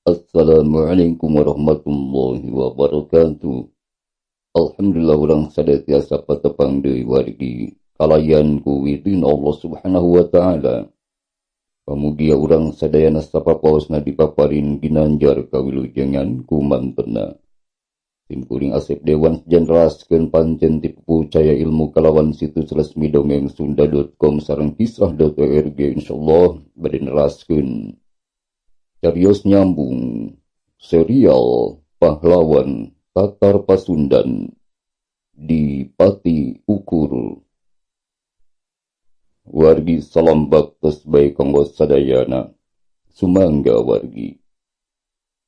Assalamualaikum warahmatullahi wabarakatuh. Alhamdulillah urang sadaya patepang deui wargi kalayan ku widin Allah Subhanahu wa taala. Pamugia urang sadayana sapapaosna dipaparin ginanjar kawilujengan ku mantena. Simkuring Asep Dewan jenraskeun pancen tipu caya ilmu kalawan situs resmi dongeng sunda.com sareng kisah.org insyaallah bade neraskeun carios nyambung serial pahlawan Tatar Pasundan di Pati Ukur. Wargi salam baktos baik kanggo sadayana sumangga wargi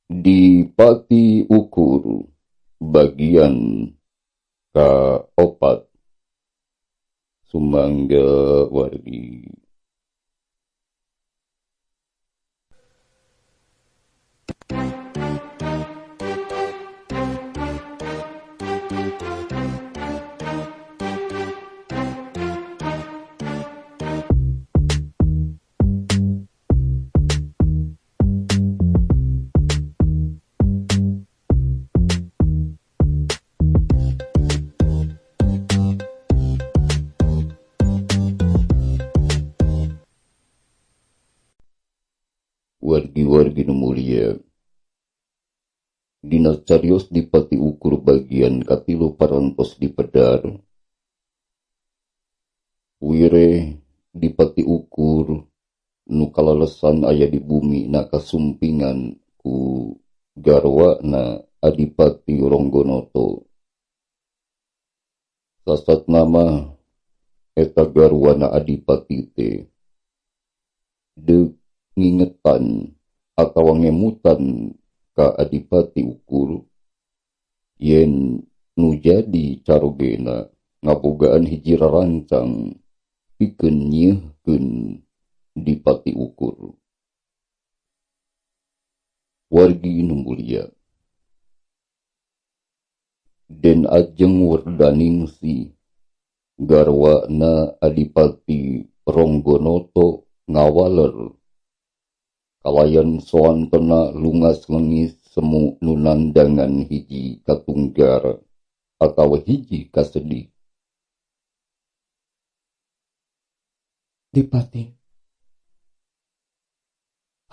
di Pati Ukur bagian kaopat sumangga wargi. Wargi-wargi nu mulia, dina carios di Pati Ukur bagian katilu parantos di Pedar. Wire di Pati Ukur nu kalalesan aya di bumi na kasumpingan ku garwa na Adipati Ronggonoto. Sasat nama eta garwa na Adipati te ngingetan atau ngemutan ka Adipati Ukur yen nu jadi carogena ngabogaan hiji rancang pikeun nyieunkeun di Pati Ukur. Wargi nu mulia, den ajeng werdaningsi garwa na Adipati Ronggonoto ngawaler kalayan soantena lungas lengis semu nunandangan hiji katunggar atau hiji kasedih. Dipati,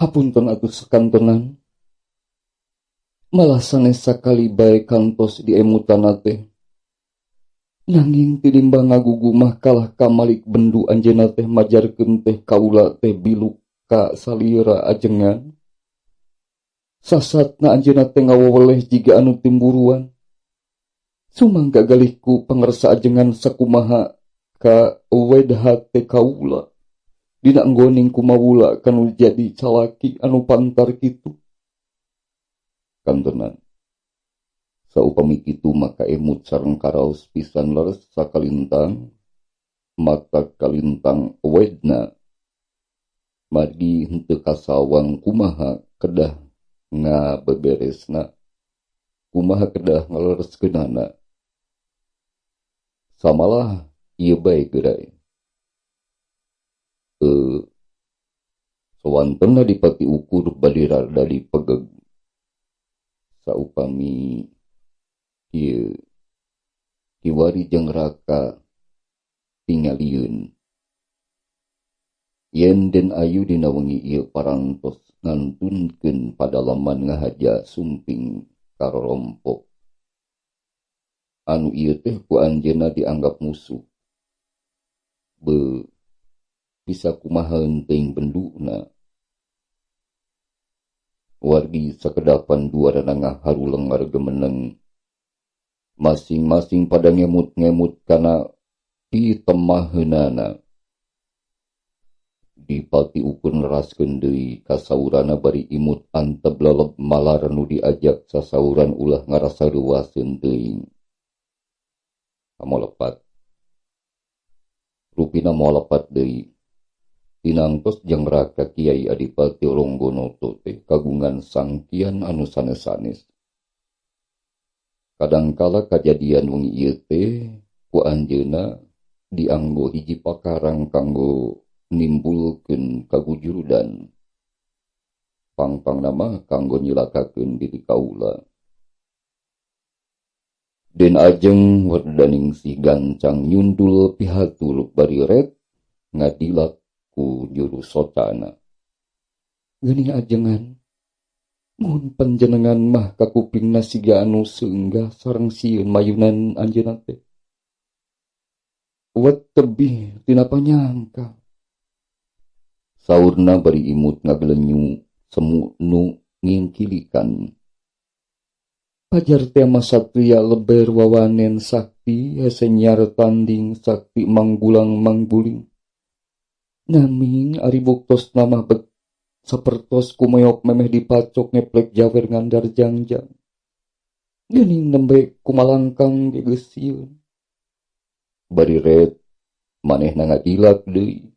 hapunten atuh sekantenan, malah sanes sakali bae kantos diemutan teh. Nanging tinimbang ngagugumah kalah kamalik bendu anjeunna teh majarkeun teh kaula teh biluk ka salira ajengan. Sasatna anjeunna teh ngaweweleh jiga anu timburuan. Sumangga galihku pangersa ajengan sakumaha ka wedha teh kaula. Dina enggoning kumawula kanu jadi calaki anu pantar kitu. Kantenan, saupami kitu maka emut sareng karaos pisan leres sakalintang, mata kalintang wedna. Margi henteu kasawang kumaha kedah ngabeberesna, kumaha kedah ngalereskeunana. Samalah ieu bae gerai. Sawantena di Pati Ukur bade rada dipegeg. Saupami ieu kiwari jeung raka tingalieun. Yen den ayu dina wengi ieu parantos ngantunkeun padalaman ngahaja sumping karorompok. Anu ieu teh ku anjeunna dianggap musuh. Bisa kumaha henteu benduna. Wargi sakedapan duarana ngaharulengar gemeneng. Masing-masing pada ngemut-ngemut kana pitemaheunana. Di Pati Ukur neraskeun deui kasaurana bari imut anteb leleb malar nu diajak sasauran ulah ngarasa reuaseun teuing. Amolepat. Rupina moalepat deui. Tinangtos jeung raka Kiai Adipati Ronggonoto teh kagungan sangkian anu sanes-sanes. Kadangkala kajadian wengi ieu teh ku anjeunna dianggo hiji pakarang kanggo nimbulkeun kagujurudan. pangpang nama kanggo nyilakakeun diri kaula. Den ajeng werdaning si gancang nyundul pihatul bari red ngadilak ku juru sotana. Geuning ajengan, mun panjenengan mah kakupingna siga anu seunggah sareng sieun mayunan anjeunna teh. Wet tebih tina panyangka. Saurna bari imut ngagelenyu semu nu ngingkilikan. Pajar tema satria leber wawanen sakti hesenyar tanding sakti manggulang mangguling. Naming ari buktos nama sapertos kumeok memeh dipacok ngeplek jawer ngandar jangjang. Geuning nembe kumalangkang gegeusiun. Bari red manehna ngadilak deui,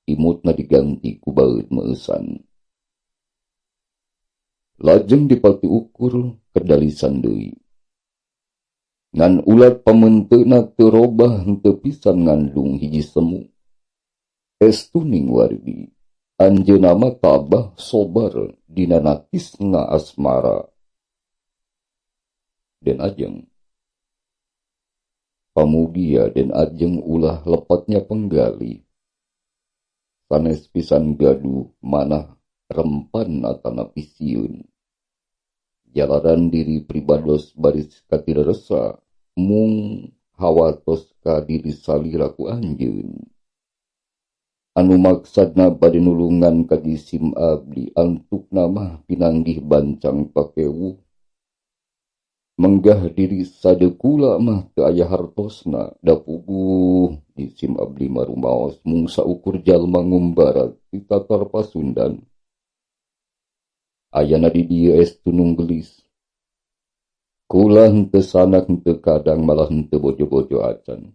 imutna diganti ku baeud meusan. Lajeng dipati ukur kedalisan deui. Ngan ulat pamenteuna teu robah henteu pisan ngandung hiji semu. Estuning wargi, anjeunna mah tabah sobar dina nakisna asmara. Den ajeng pamugia den ajeng ulah lepatnya penggali. Sanes pisan gaduh manah rempan atana pisieun. Jalaran diri pribados baris katireresa mung hawatos ka diri salira ku anjeun. Anu maksadna bade nulungan ka jisim abdi antukna mah pinanggih bancang pakewu. Menggah diri sadekula mah teu aya hartosna da puguh jisim abdi marumaos mung saukur jalma ngumbarat di tatar Pasundan. Ayana di dieu estunung gelis. Kula henteu sanak henteu kadang malah henteu bojo-bojo acan.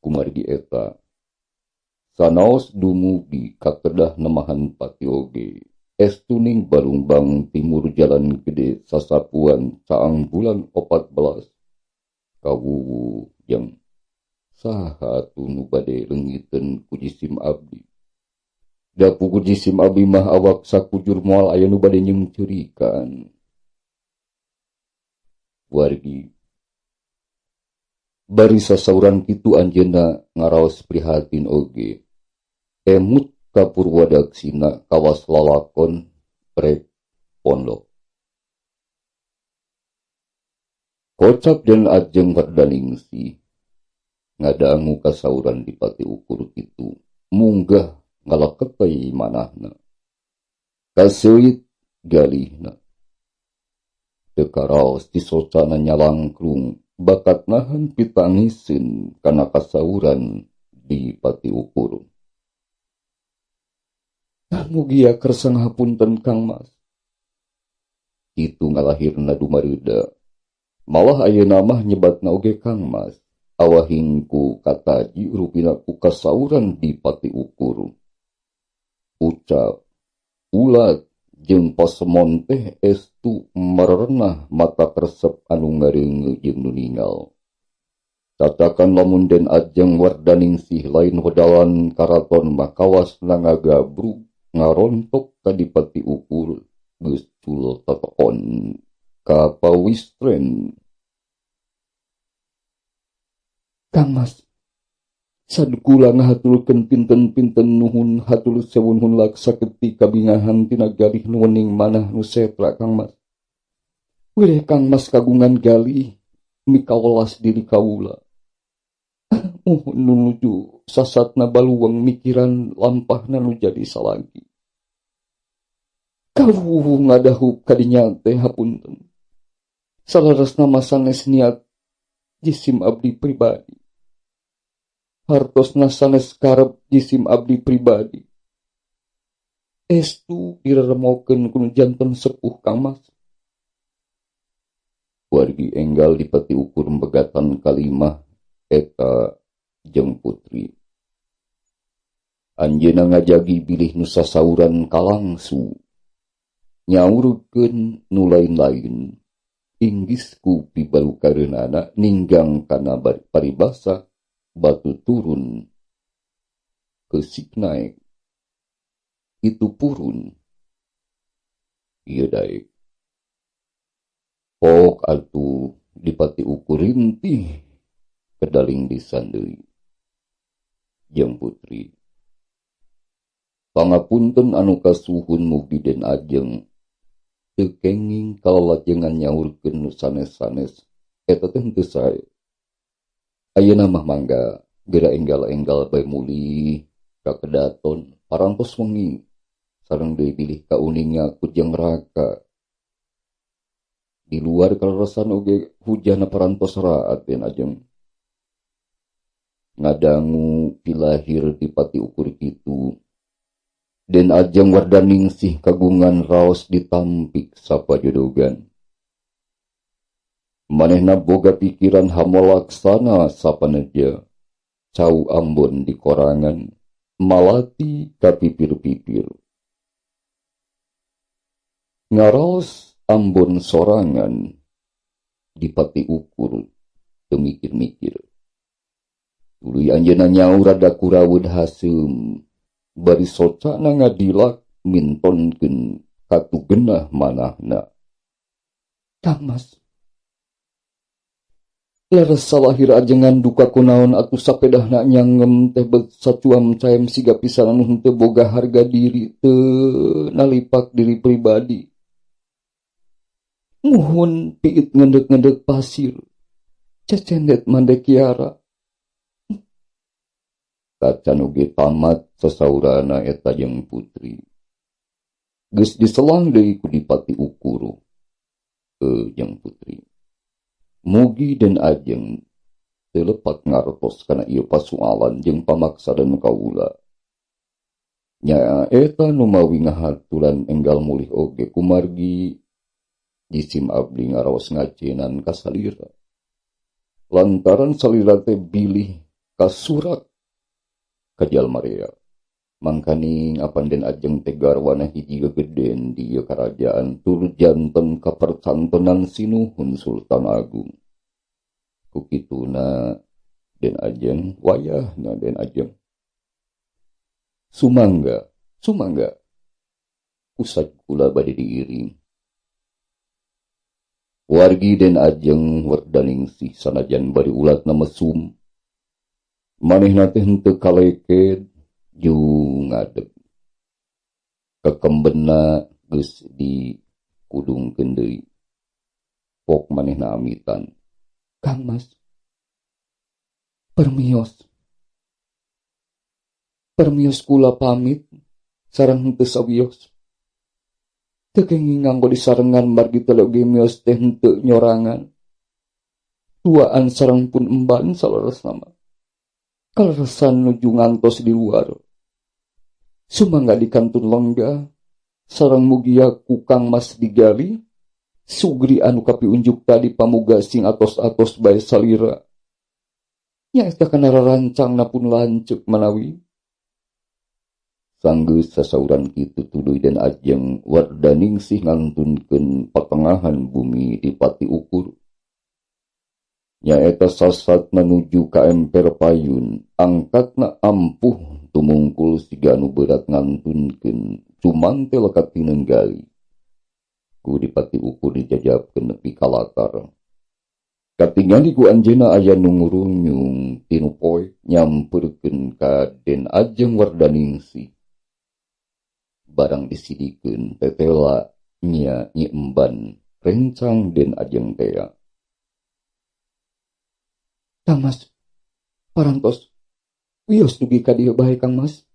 Kumargi eta sanaos dumugi ka kedah nemahan pati oge. Estuning balungbang timur jalan gede sasapuan caang bulan 14. Kawuwu jeung saha tunu bade leungiteun ku jisim abdi. Da puguh jisim abdi mah awak sakujur moal aya nu bade nyungcurikan. Wargi bari sasauran kitu anjeunna ngaraos prihatin oge. Emut ka Purwadaksina kawas lalakon rek pondok. Kocap den ajeng werdaningsi ngadangu kasauran dipati ukur kitu munggah ngalaketei manahna. Kaseuit galihna. Teu karaos disocana nyalangkrung bakat nahan pitangiseun kana kasauran dipati ukur. Mugia kersang hapunten Kang Mas. Itu ngalahirna dumareuda. Malah ayeuna mah nyebatna oge Kang Mas. Awahingku kataji rupina ku kasauran dipati ukur. Ucap ulat jeung pasemon teh estu marerenah mata kresep anu ngareungeul jeung nu ninggal. Catakan lamun den ajeng wardaningsih lain wedalan karaton mah kawasna ngagabrug ngarontok ka dipati ukur geus cul totoon ka pawistren. Kang Mas, sadkula ngahatulkeun pinten-pinten nuhun hatul sewunhun laksa ketika bingahan tina galih nu wening manah nu setra Kang Mas. Wireh Kang Mas kagungan galih mikawelas diri kawula. Nunuju sasatna baluweng mikiran lampahna nu jadi salagi. Kawuh ngadahup kadinya teh hapunten. Salaresna masanes niat jisim abdi pribadi. Hartosna sanes karep jisim abdi pribadi. Estu direremokeun ku janten sepuh Kang Mas. Wargi enggal dipati ukur mbegatan kalimah eta jeung putri. Anjeunna ngajagi bilih nu sasauran kalangsu. Nyaurkeun nu lain-lain. Inggis ku pibalukareunana ninggang kana paribasa batu turun keusik naik. Itu purun. Ieu daek. Pok atuh dipati ukur rintih kedaling disandeui. Jeung putri. Pangapunten anu kasuhun mugi den ajeng. Teu kenging kalalajengan nyaurkeun nu sanes-sanes. Eta teh henteu sae. Ayeuna mah mangga geura enggal-enggal bae muli ka kedaton parantos wengi sareng deui bilih ka uningnya ku jeung raka. Di luar kaleresan oge hujana parantos raat den ajeng. Ngadangu pilahir dipati ukur kitu. Den ajeng wardaningsih kagungan raos ditampik sapa jodogan. Manehna boga pikiran hamolaksana sapaneja. Cau Ambon di korangan, malati kapipir-pipir. Ngaraos Ambon sorangan, dipati ukur, temikir-mikir. Tuluy anjeunna nyaur rada kurawud haseum, bari socana ngadilak mintonkeun katugenah manahna. Kang Mas, leres salahir ajengan duka kunaon atuh sapedahna nyangem teh sacuam caem siga pisan anu henteu boga harga diri teu nalipak diri pribadi. Muhun piit ngendek-ngendek pasir, cecendet mandek kiara. Kacan ugi tamat sasaurana eta jeung putri. Geus diselang deui ku dipati ukur. Jeung putri. Mugi den ajeng telepat ngartos kana ieu pasualan jeung pamaksa dan kaula. Nya eta nu mawi ngahatulan enggal mulih oge kumargi jisim abdi ngaraos ngacenan ka salira. Lantaran salira teh bilih kasurak ka jalma rea. Mangkaning apan den ajeng teh garwana hiji gegeden di ieu karajaan tur janten kapercantenan sinuhun Sultan Agung. Kukituna den ajeng wayahna den ajeng. Sumangga usaj kula bade diiring. Wargi den ajeng werdaningsih sanajan bari ulatna mesum. Manehna teh henteu kaleket jeung ngadeg. Kekembenna geus dikudungkeun deui. Pok manehna amitan. Kang Mas, permios kula pamit sareng henteu sawios. Teu kenging nganggo disarengan margi teu oge mios teh henteu nyorangan. Tuaan sareng pun emban salaresna mah. Kaleresan nuju ngantos di luar. Sumangga di kantun lengga, sareng mugia ku Kang Mas digali, sugri anu kapiunjuk tadi pamuga sing atos-atos bae salira. Nya eta kana rarancangna pun lanceuk manawi. Sanggeus sasauran kitu tuluy den ajeng wardaningsih ngantunkeun patengahan bumi dipati ukur. Nyaeta sasat menuju ka emper payun, angkatna ampuh tumungkul siga anu berat ngantunkeun cuman teh lekat tinenggali. Ku dipati ukur dijajabkeun nepi ka latar. Katingali ku anjeunna aya nu ngurunyung tinu poe nyamperkeun ka den ajeng wardaningsih. Barang disidikeun tetela nya nyi emban rencang den ajeng tea. Kang Mas, parantos wios dugi ka dieu bae Kang Mas.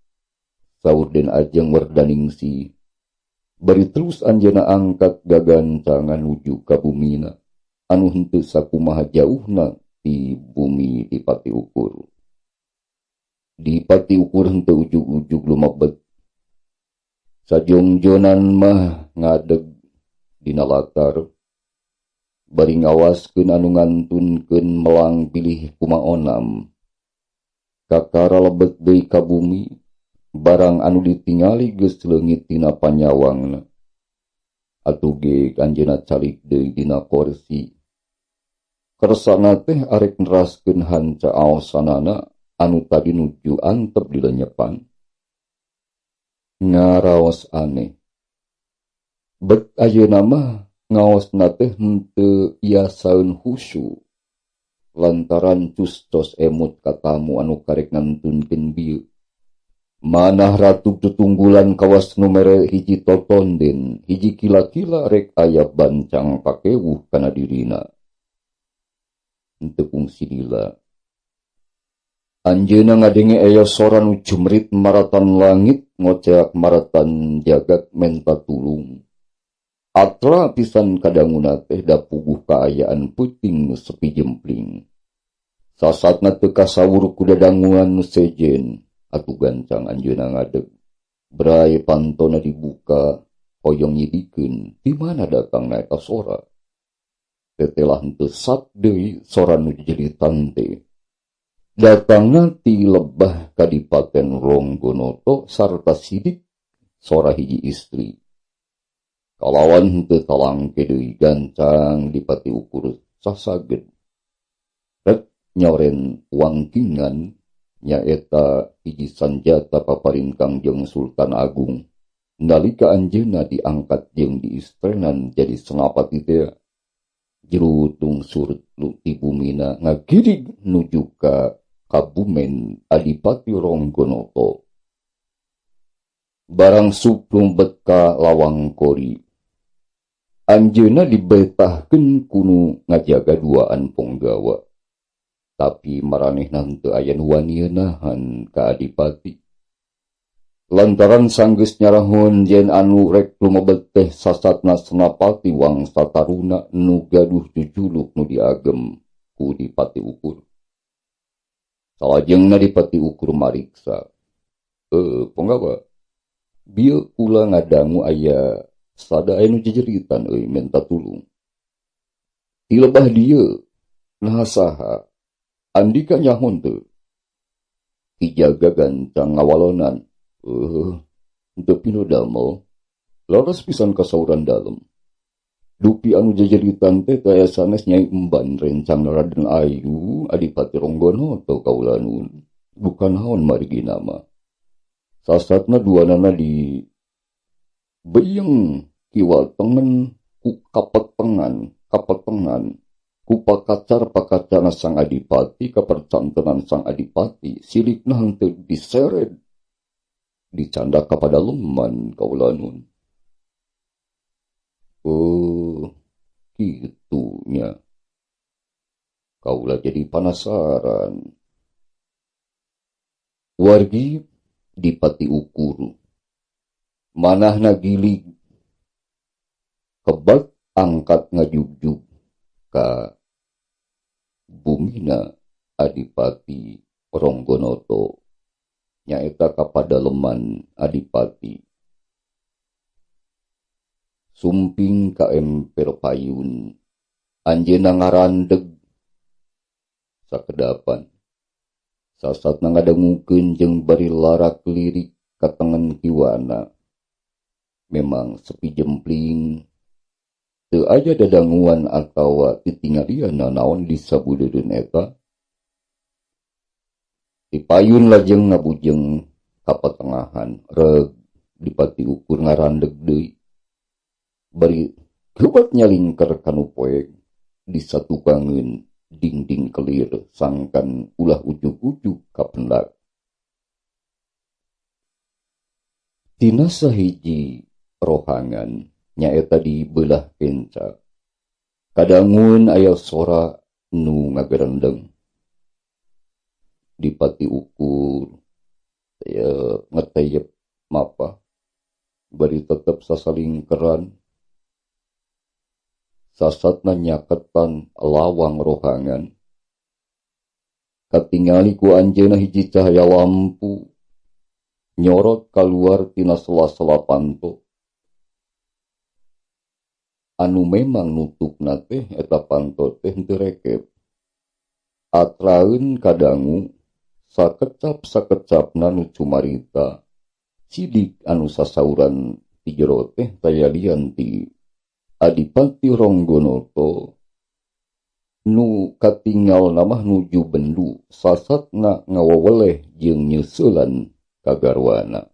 Saur den ajeng wardaningsih. Bari terus anjeunna angkat gagancangan nuju ka bumina anu henteu sakumaha jauhna ti bumi dipati ukur. Dipati ukur henteu ujug-ujug lumebet. Sajongjonan mah ngadeg dina latar. Bari ngawaskeun anu ngantunkeun melang pilih kumaonam. Kakara lebet deui ka bumi, barang anu ditingali geus leungit tina panyawangna. Atuh ge anjeunna calik deui dina kursi. Kersana teh arek neraskeun hanca aosanana anu tadi nuju antep dilenyepan. Ngaraos aneh. Bet ayeuna mah ngaosna teh henteu iasaeun husyu lantaran custos emut ka tamu anu karek ngantunkeun bieu. Manah ratu tutunggulan kawas nu mere hiji totonden, hiji kila-kila rek aya bancang pakewuh kana dirina. Henteu kungsi lila. Anjeunna ngadenge aya sora nu jumrit maratan langit ngoceak maratan jagat menta tulung. Atra pisan kadanguna teh da puguh kaayaan peuting nu sepi jempling. Sasatna teu kasawur ku dadanguan nu sejen. Atuh gancang anjeunna ngadeg. Bray pantona dibuka, hoyong nyidikeun di mana datangna eta sora. Tetelah henteu sat deui sora nu jeritan teh. Datangna ti lebah Kadipaten Ronggonoto sarta sidik sora hiji istri. Kalawan henteu talangke deui gancang dipati ukur sasaged. Rek nyoren wangkingan nyaeta hiji sanjata paparintang jeung Sultan Agung. Nalika anjeunna diangkat jeung diistrenan jadi senapati teh jerutung surut ti bumina ngagirig nuju ka Kabumen Adipati Ronggonoto. Barang suplung beka lawang kori. Anjeunna dibetahkeun kunu ngajaga duaan ponggawa. Tapi maranehna henteu aya nu wani nahan ka adipati. Lantaran sanggeus nyarahun yen anu rek lumebet teh sasatna senapati wangsa taruna nu gaduh jujuluk nu diagem ku Dipati Ukur. Salajengna Dipati Ukur mariksa. Ponggawa, bieu kula ngadangu aya sada anu jejeritan menta tulung. Ti lebah dieu naha saha? Andika nyahon teu. Ijaga gancang ngawalonan. Untuk pinu damel. Laras pisan kasauran dalem. Dupi anu jejeritan teh kaya sanes Nyai Emban rencang Raden Ayu Adipati Ronggonoto kaulanun. Bukan haon marigi nama. Sasatna duanana di beyeng kiwal tengen ku kapetengan ku pakacar-pakacana sang adipati kapercantenan sang adipati silikna henteu diseret dicanda kepada leman kaulanun. Gitunya. Kaula jadi penasaran. Wargi Dipati Ukur manahna gilig kebak angkat ngajugjug ka bumina Adipati Ronggonoto nyaeta kapada leman adipati. Sumping ka emper payun anjeunna ngarandeg sakedapan. Sasatna ngadangukeun jeung bari larak lirik ka tengen kiwana. Memang sepi jempling teu aya dadanguan atawa titinggalianna naon disabudeun eta. Dipayun lajeng ngabujeng ka patengahan reg Dipati Ukur ngarandeg deui. Bari kebat nyalingker kanu poek disatukangeun dingding kelir sangkan ulah ujug-ujug ka pendak. Tina sahiji rohangan nyaeta di belah kenca. Kadangun aya sora nu ngagerendeng. Dipati Ukur ngeteyep mapa bari tetep sasalingkeran. Sasatna nyaketan lawang rohangan. Katingali ku anjeunna hiji cahaya lampu nyorot kaluar tina sela-sela panto. Anu memang nutupna teh eta panto teh henteu rekep. Atraeun kadangu sakecap-sakecapna nu cumarita sidik anu sasauran ti jero teh tayalian ti Adipati Ronggonoto nu katinggal namah nuju bendu sasatna ngawaweleh jeung nyeuselan kagarwana.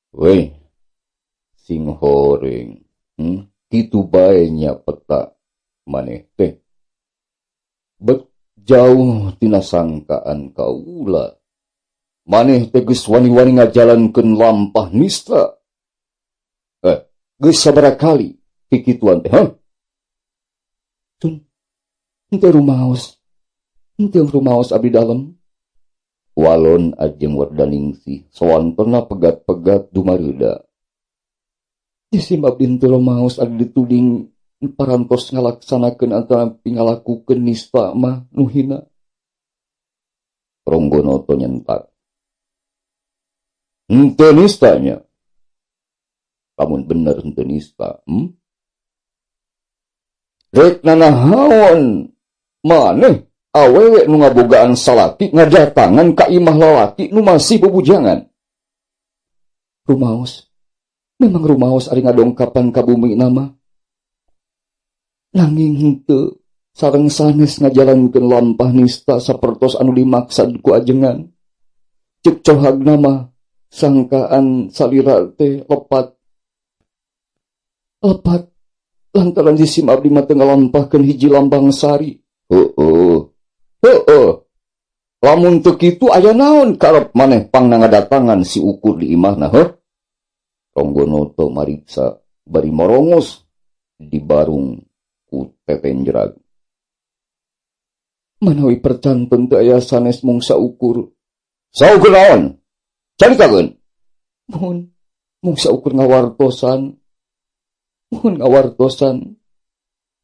Weh, sing horeng. Kitu bae nya peta maneh teh. Bet jauh tina sangkaan kaula. Maneh teh geus wani-wani ngajalankeun lampah nista. Geus sabaraha kali kikituan teh, Tun, henteu rumaos. Henteu rumaos abdi dalem. Walon ajeng Wardaningsih sawantona pegat-pegat dumareuda. Jisim abdi henteu rumaos abdi dituding parantos ngalaksanakeun antara pingalakukeun nista mah nu hina. Ronggonoto nyentak. Henteu nistanya. Lamun bener henteu nista, Rek nanahaon maneh awewe nu ngabogaan salaki ngadatangan ka imah lalaki nu masih bebujangan. Rumaos. Memang rumaos ari ngadongkapan ka bumi nama. Nanging henteu sareng sanes ngajalankeun lampah nista sapertos anu dimaksad ku ajengan. Ceuk cohagna mah sangkaan salira teh lepat lantaran jisim abdi mah teu ngalampahkeun hiji lambang sari. Lamun teu kitu aya naon karep maneh pangna ngadatangan si ukur di imahna, Ronggonoto mariksa bari morongos di barung ku tetenjerag. Manawi percanten teu aya sanes mung saukur. Saukur naon? Caritakeun. Mung saukur ngawartosan. Mohon ngawartosan.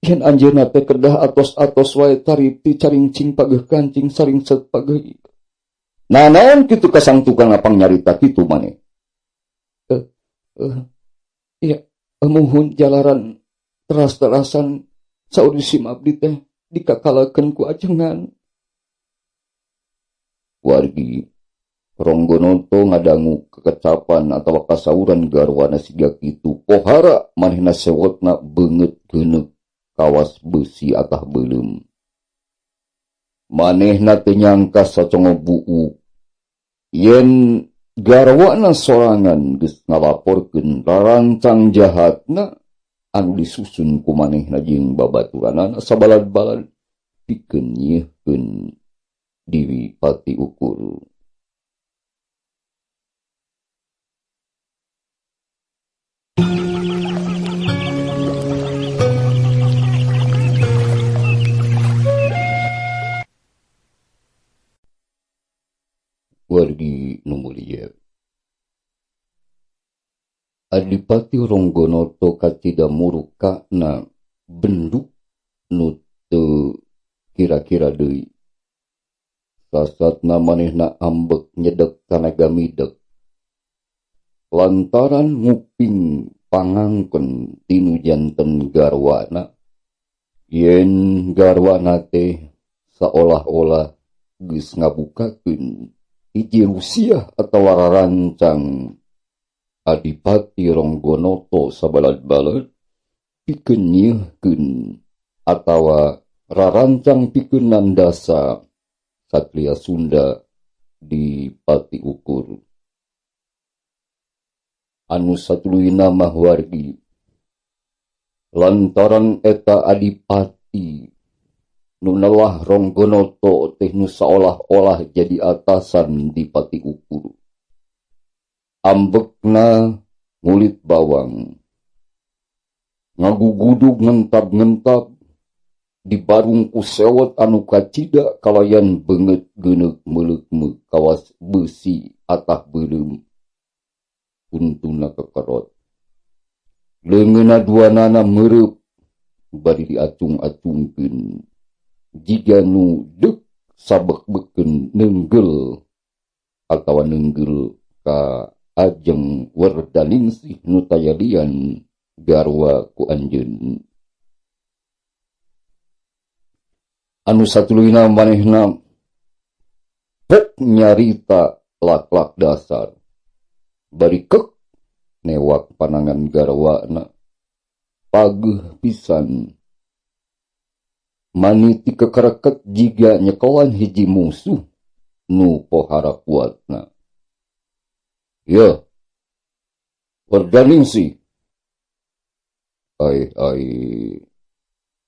Yen anjeunna teh kedah atos-atos wae tariti caringcing pageuh kancing saring set pageuh. Nah naon kitu kasang tukang apang nyarita kitu maneh? Ya, mohon jalaran teras-terasan sauri sim abdi teh dikakalakeun ku ajengan. Wargi Ronggonoto ngadangu kekecapan atawa kasauran garwana siga kitu pohara manehna sewotna beungeut geuneuh kawas besi atah beuleum. Manehna teu nyangka sacongo buuk yen garwana sorangan geus ngalaporkeun rarancang jahatna anu disusun ku manehna jeung babaturanna sabalad-balad pikeun nyieunkeun diri Pati Ukur. Wargi nu mulia. Adipati Ronggonoto kacida murukana benduk nu teu kira-kira deui. Sasatna manehna ambek nyedek kana gamidek. Lantaran nguping pangangkeun tinu janten garwana. Yen garwana teh saolah-olah geus ngabukakeun hiji rusiah atawa rarancang Adipati Ronggonoto sabalad-balad pikeun nyieunkeun atawa rarancang pikeun nandasa satria Sunda di Pati Ukur. Anu satuluyna mah wargi lantaran eta adipati nu nelah Ronggonoto teh nu saolah-olah jadi atasan di Pati Ukur. Ambekna ngulit bawang, ngagugudug ngentab-ngentab di barung ku sewot anu kacida kalayan beungeut geuneuh meuleuk kawas besi atah beuleum. Untuna kekerot. Leungeunna duanana meureub bari diacung-acungkeun. Jiga nu deuk sabek-beken neunggel atawa neunggel ka ajeng Wardaningsih nu tayalian garwa ku anjeun. Anu satuluyna manehna pok nyarita lak-lak dasar. Bari kek newak panangan garwana pageuh pisan. Maniti kekereket jiga nyekelan hiji musuh nu pohara kuatna. Ya, Wardaningsih Ai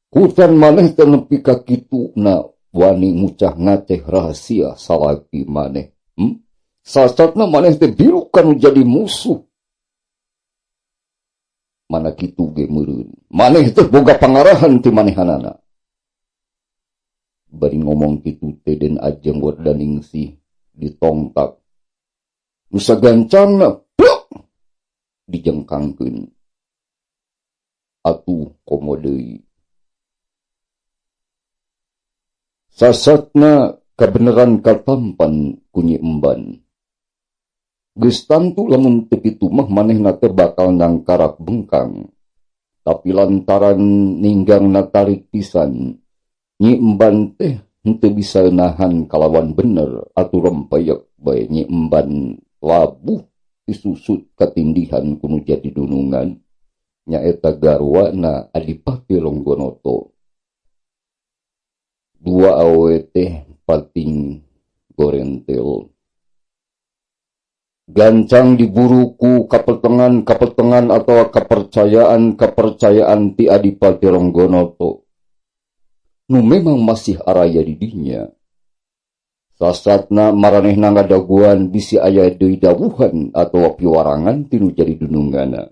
kutan maneh teu nepi ka kitu na wani ngucah ngaceh rahasia salaki maneh. Sasatna maneh teh biru kanu jadi musuh. Mana kitu ge meureun. Maneh teh boga pangarahan ti manehanana. Bari ngomong kitu teh den Ajeng Wardaningsih ditongtak. Nu sagancangna pluk dijengkangkeun. Atuh komo deui. Sasatna kabeneran katampan ku Nyi Emban. Geus tantu lamun teu kitu mah manehna teh bakal nangkarak bengkang. Tapi lantaran ninggangna tarik pisan, Nyi Emban teh henteu bisa nahan kalawan bener atuh rempeyek bae Nyi Emban labuh disusut katindihan kuno jadi dunungan nyaeta garwana Adipati Ronggonoto. Dua awe teh pating gorentel. Gancang diburuku kapetengan atau kepercayaan ti Adipati Ronggonoto. Nu memang masih araya di dinya. Sasatna maranehna ngadaguan bisi aya deui dawuhan atau piwarangan tinu jadi dunungana.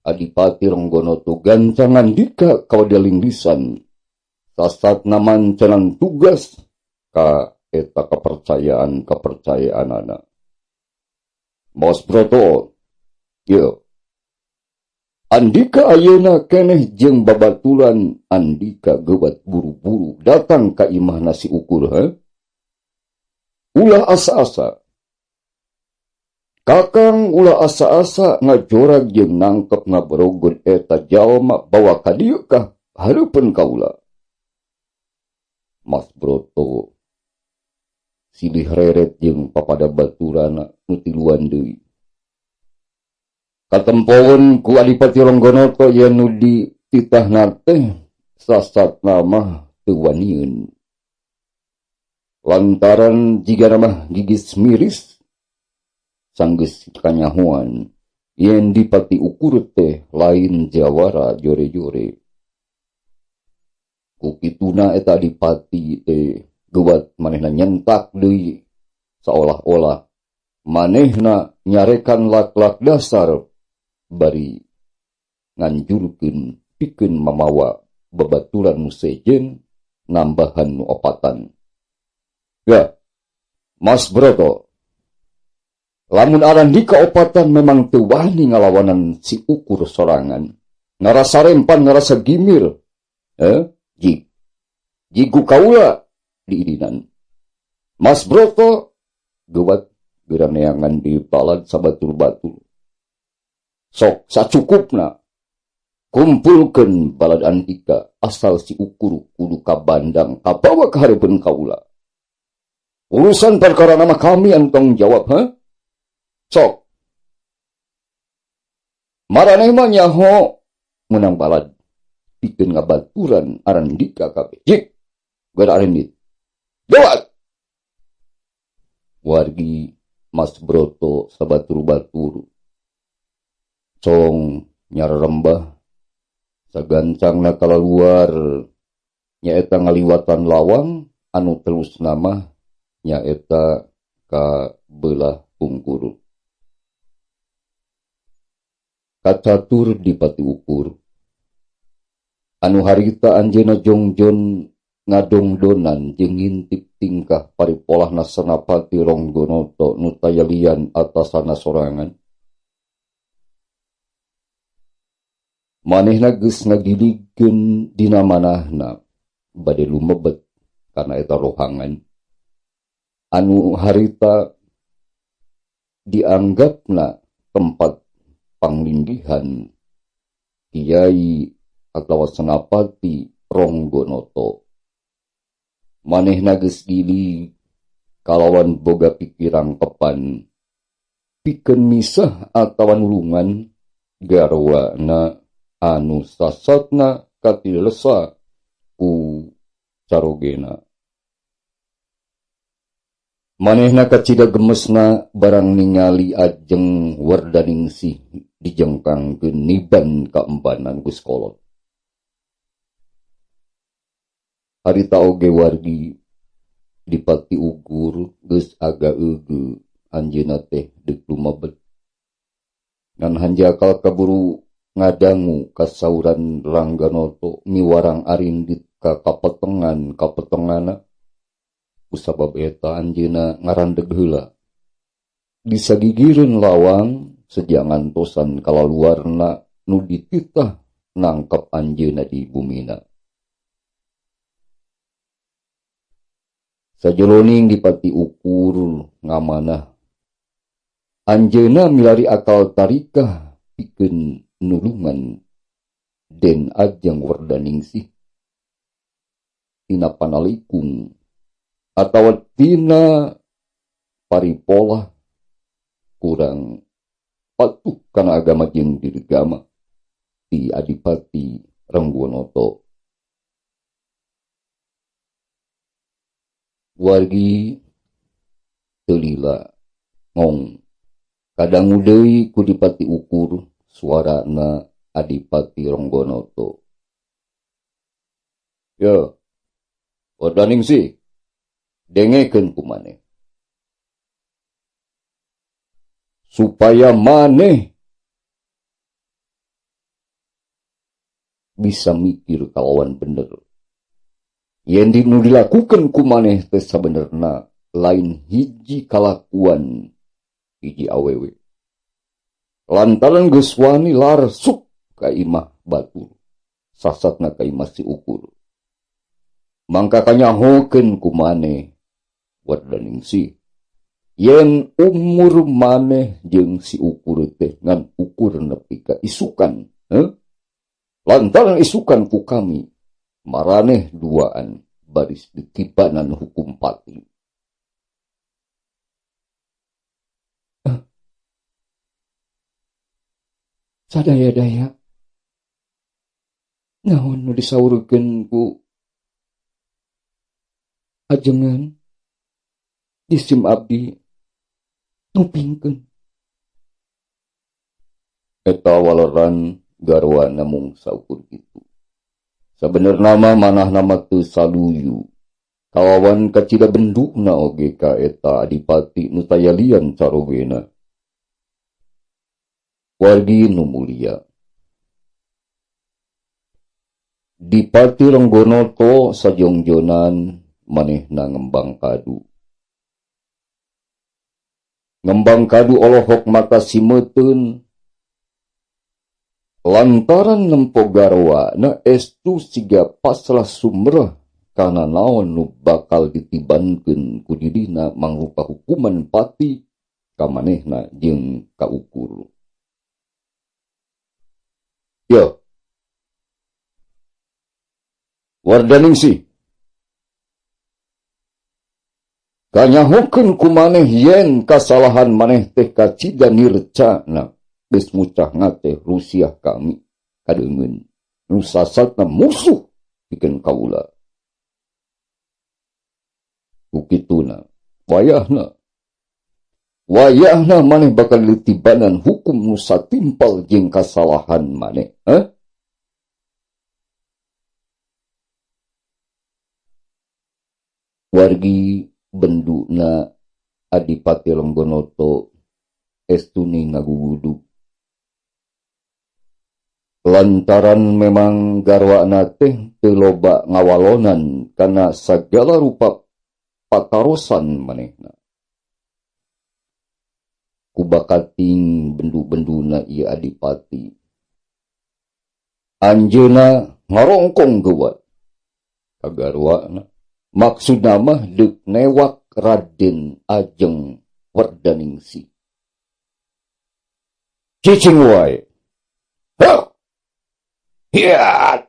Adipati Ronggonoto gancangan dika kawadeling lisan. Sasatna mancanan tugas ka eta kepercayaanana. Mas Broto, yo. Andika ayeuna keneh jeung babatulan Andika geubat buru-buru datang ka imahna si Ukur, Ulah asa-asa. Kakang ulah asa-asa ngajorag jeung nangkep ngaberogon eta jalma bawa ka dieu ka hareupeun kaula. Mas Broto silih reret jeung papada baturana nu tiluan deui. Katempoeun ku Adipati Ronggonoto yen nu dititahna teh sasatna mah teu wanieun. Lantaran jigana mah gigis miris sanggeus kanyahoan yen Dipati Ukur teh lain jawara jore-jore. Ku kituna eta Adipati teh geuwat manehna nyentak deui seolah-olah manehna nyarekan lak-lak dasar bari nganjurkeun pikeun mamawa babaturan nu sejen nambahan nu opatan. Ya, Mas Broto, lamun Arandika opatan memang teu wani ngalawanan si Ukur sorangan. Ngarasa rempan, ngarasa gimir. Jigu kaula diidinan. Mas Broto geuwat geraneangan di balad sabatur-batur. Sok sacukupna kumpulkeun balad Andika asal si Ukur kudu kabandang kabawa ka hareupeun kaula. Urusan perkara nama kami yang tanggung jawab, Sok. Maraneh mah nyaho menang balad pikeun ngabaturan Arandika kabeh. Jik, gara arendit. Gawat. Wargi Mas Broto sabatur-batur. Cong nyarerembah sagancangna kalaluar nyaeta ngaliwatan lawang anu terus nama nyaeta ka belah pungkur. Kacatur Dipati Ukur anu harita anjeuna jongjon ngadongdonan jeung ngintip tingkah paripolahna Senapati Ronggonoto nu tayalian atasana sorangan. Manehna geus ngagiligkeun dina manahna bade lumebet karena eta rohangan anu harita dianggapna tempat panglinggihan Kiai atawa Senapati Ronggonoto. Manehna geus gili kalawan boga pikirang kepan pikeun misah atawa nulungan garwana anu sasatna katilesa ku carogena. Manehna kacida gemesna barang ningali ajeng Wardaningsih dijengkangkeun niban kaempanan ku sekolot. Harita oge wargi dipati ukur geus aga eugeut anjeunna teh deuk lumebet. Ngan hanjakal kaburu ngadangu kasauran Rangganoto miwarang arindit ka kapetengana kusabab eta anjeunna ngarandeg heula. Disagigireun lawang sejangantosan kalaluarna nu dititah nangkep anjeunna di bumina. Sajroning dipati ukur ngamanah anjeunna milari akal tarikah pikeun nulungan Den Ajeng Wardaningsih tina panalikum atawa tina paripolah kurang patuh kana agama jeung dirgama ti Adipati Ranggonoto. Wargi teu lila ngong kadangu deui ku dipati ukur suarana Adipati Ranggonoto. Ya, Wardaningsih, dengekeun ku maneh. Supaya maneh bisa mikir kalawan bener. Yen nu dilakukeun ku maneh teh sabenerna lain hiji kalakuan hiji awewe. Lantaran geus wani larsuk ka imah batur, sasatna ka imah si ukur. Mangka kanyahokeun ku maneh Wardaningsih, yen umur maneh jeung si ukur teh ngan ukur nepi ka isukan, lantaran isukan ku kami, maraneh duaan baris ditibanan hukum pati. Sadaya-daya naon nu disaurkeun ku ajengan disim abdi nupingkeun. Eta waleran garwana mung saukur kitu. Sabenerna mah manahna mah teu saluyu. Kalawan kacida bendukna oge ka eta adipati nu tayalian carogena. Wargi nu mulia. Dipati Ranggonoto sajongjonan manehna ngembang kadu. Ngembang kadu olohok mata simeteun lantaran nempo garwa na estu siga pasrah sumrah kana naon nu bakal ditibankeun ku didina mangrupa hukuman pati ka manehna jeung ka ukur. Ya, Wardaningsih, kanyahokeun ku maneh yen kasalahan maneh teh kacida nircana geus ngucah ngate rusiah kami kadeungeun nu sasatna musuh pikeun kaula. Ukituna wayahna maneh bakal ditibanan hukum nu satimpal jeung kasalahan maneh. Wargi benduna Adipati Ranggonoto estuni ngagugudu. Lantaran memang garwana teh teu loba ngawalonan kana sagala rupa patarosan manehna. Kubakating bendu-benduna ieu adipati. Anjeunna ngarongkong geuwat ka garwana. Maksudna mah deuk newak Raden Ajeng Wardaningsih. Cicing wae. Hiat.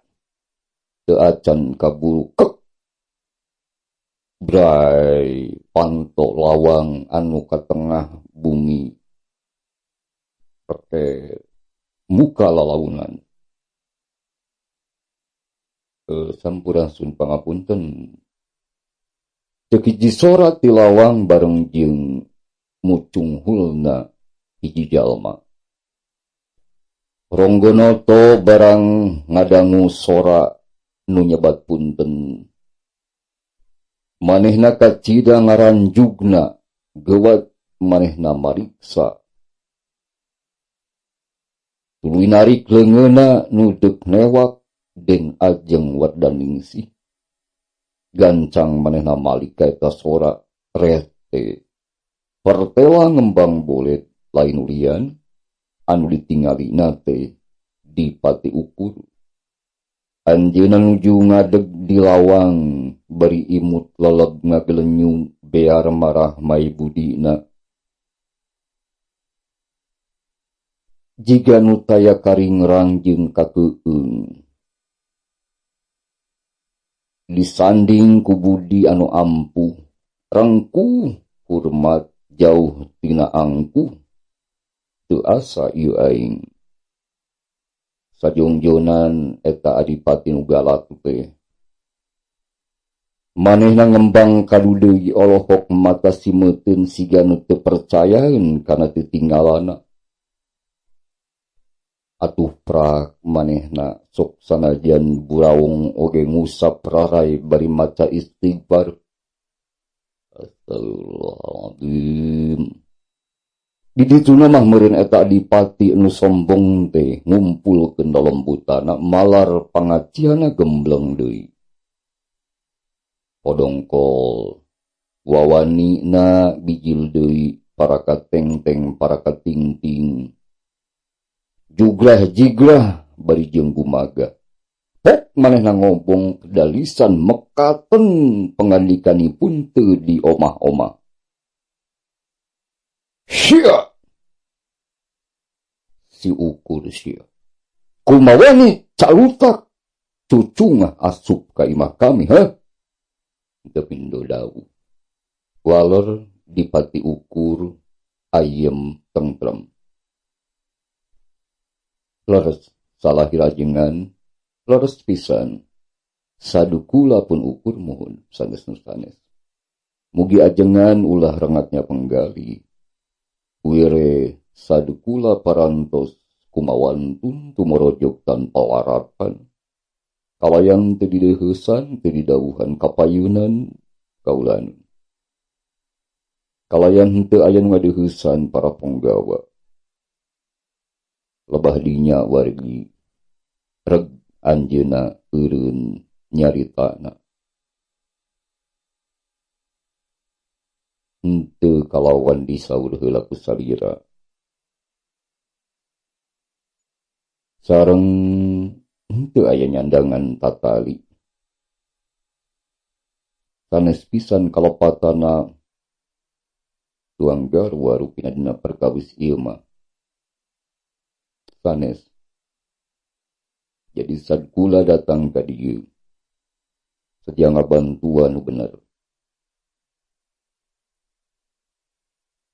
Teu acan kaburu kek. Brai panto lawang anu ka tengah bumi. Pake muka lalaunan. Sampurasun pangapunten. Ceuk hiji sora ti lawang bareng jeung mucunghulna hiji jalma. Ronggonoto barang ngadangu sora nu nyebat punten. Manehna kacida ngaranjugna gewat manehna mariksa. Tuluy narik leungeuna nu deuk newak den ajeng wardaningsih. Gancang manehna malik ka eta sora rete. Pertela ngembang bolet lain ulian anu ditingalina teh di Pati Ukur. Anjeunna nuju ngadeg di lawang bari imut leleg ngagelenyu bear marah mai budina. Jiga nu taya karingrang jeung kakeueung. Disanding ku budi anu ampuh, rangkuh hormat jauh tina angkuh. Teu asa ieu aing. Sajongjonan eta adipati nu galak teh. Manehna ngembang kadu deui olohok mata simeuteun siga nu teu percayaeun kana titinggalana. Atuh prak manehna sok sanajan buraung oge ngusap rarai bari maca istighfar. Astagfirullahaladzim. Di dituna mah meureun eta adipati anu sombong teh ngumpulkeun lelembutana malar pangaciana gembleng deui. Podongkol wawanina bijil deui para katengteng para katingting. Jugrah-jigrah bari jeung gumaga. Pok manehna ngobong kedalisan mekaten pangandikanipun teu di omah-omah. Sia! Si Ukur sia. Kumaha ni calutak cucungah asup ka imah kami, ha? Depindo dawu. Walor di Pati Ukur ayem tentrem. Leres salah hirajengan, leres pisan. Sadukula pun Ukur muhun sanes nusanes. Mugi ajengan ulah rengatnya penggali. Wire sadukula parantos kumawantun tumorojok tanpa warapan. Kalayang teu dideuheusan teu didawuhan kapayunan kaulan. Kalayang henteu aya nu ngadeuheusan para penggawa. Lebah dinya wargi reg anjeuna eureun nyaritana. Henteu kalawan disaur heula ku salira. Sareng henteu aya nyandangan tatali. Sanes pisan kalopatana tuang garwa rupina dina perkawis ieu mah. Sanes. Jadi sadkula datang ka dieu. Sedia ngabantuan nu bener.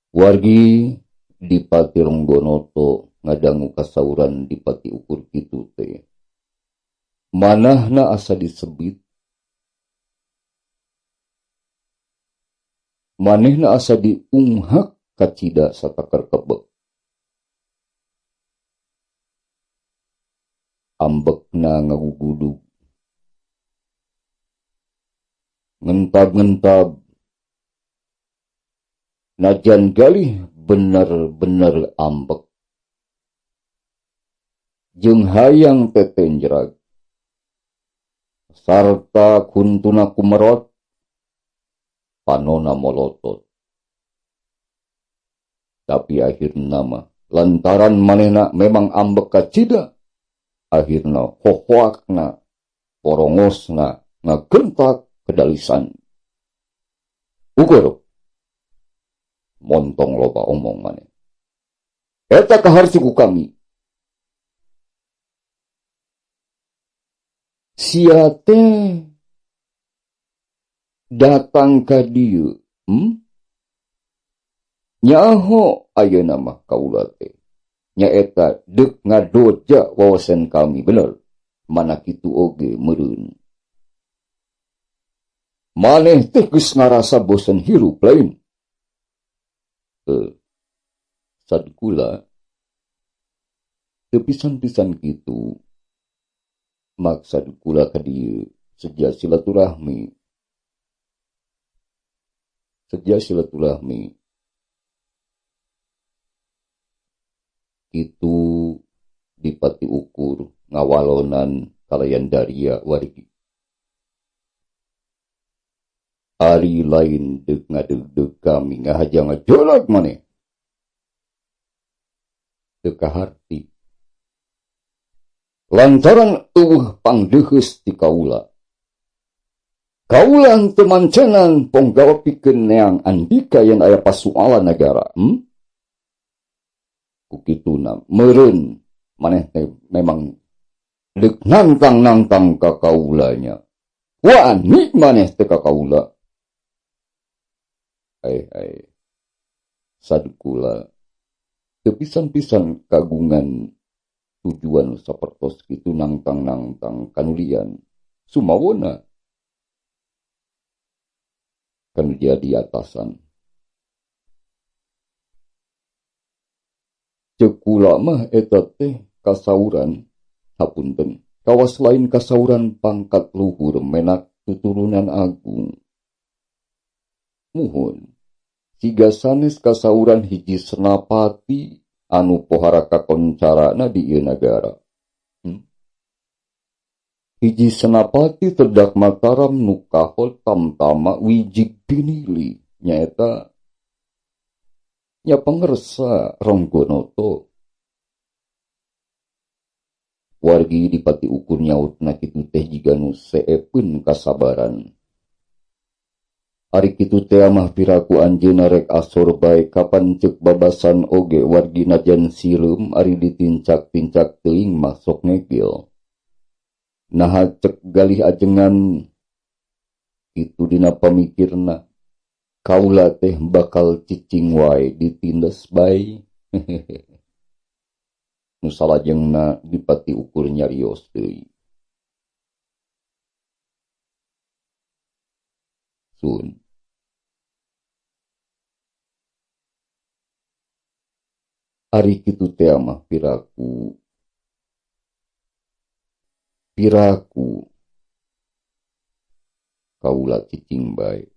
Wargi di Pati Ronggonoto ngadangu kasauran di Pati Ukur kitu teh. Manahna asa disebit. Manehna asa diunghak kacida satakar kebek. Ambekna ngagugudug. Ngentab-ngentab. Najan galih bener-bener ambek. Jeung hayang tetenjrag. Sarta kuntuna kumerot. Panona molotot. Tapi akhirna mah lantaran manehna memang ambek kacida. Akhirna hohoakna, porongosna, ngagentak kedalisan. Ukur, montong loba omong maneh. Eta kaharsi ku kami. Sia teh datang ka dieu, nyaho ayeuna mah kaula teh. Nyaeta deuk ngadoja wawasan kami bener. Mana kitu oge meureun. maneh teh geus ngarasa bosen hirup lain. Sadkula teu pisan-pisan kitu maksud kula ka dieu seja silaturahmi itu dipati ukur ngawalonan kalayan daria wargi ari lain deuk ngadeg kami ngahaja ngajolak maneh teu kaharti lantaran eueuh pangdeuheus ti kaula teu mancenan ponggawa pikeun neang andika yen aya pasualan negara. Kukituna meureun maneh teh memang deuk nantang ka kaulanya. Wani maneh teh ka kaula. Sadkula teu pisan-pisan kagungan tujuan sapertos kitu nangtang kanulian sumawona kan jadi atasan. Ceuk kula mah eta teh kasauran hapunten kawas lain kasauran pangkat luhur menak tuturunan agung. Muhun siga sanes kasauran hiji senapati anu pohara kakoncarana di ieu nagara. Hiji senapati terdak Mataram nu kahol tamtama wijik pinili nyaeta nya pangersa Ronggonoto. Wargi dipati ukur nyautna kitu teh jiga nu seepeun kasabaran. Ari kitu teh mah piraku anjeunna rek asor bae kapan ceuk babasan oge wargi najan sileum ari ditincak-tincak teuing mah sok ngegel. Nah cek galih ajengan itu dina pamikirna kaula teh bakal cicing wae ditindes bae. Nu salajengna dipati ukur nyarios deui. Sun ari kitu teh mah piraku kaula cicing bae.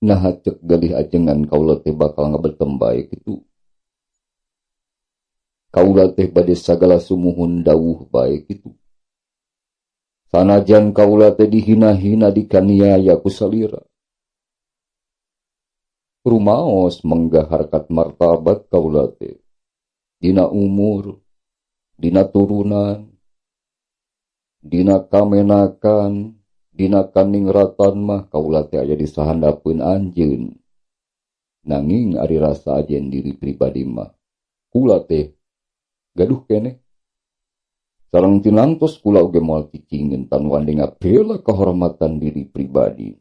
Nah cek galih ajengan kaula teh bakal ngabeltem bae kitu. Kaula teh bade sagala sumuhun dawuh bae kitu. Sanajan kaula teh dihina-hina dikaniaya ku salira. Rumaos menggah harkat martabat kaula teh dina umur, dina turunan, dina kamenakan, dina kaningratan mah kaula teh aya di sahandapeun anjeun. Nanging ari rasa ajen diri pribadi mah kula teh gaduh keneh. Sareng tinangtos kula oge moal cicingeun tan wandeng ngabela kahormatan diri pribadi.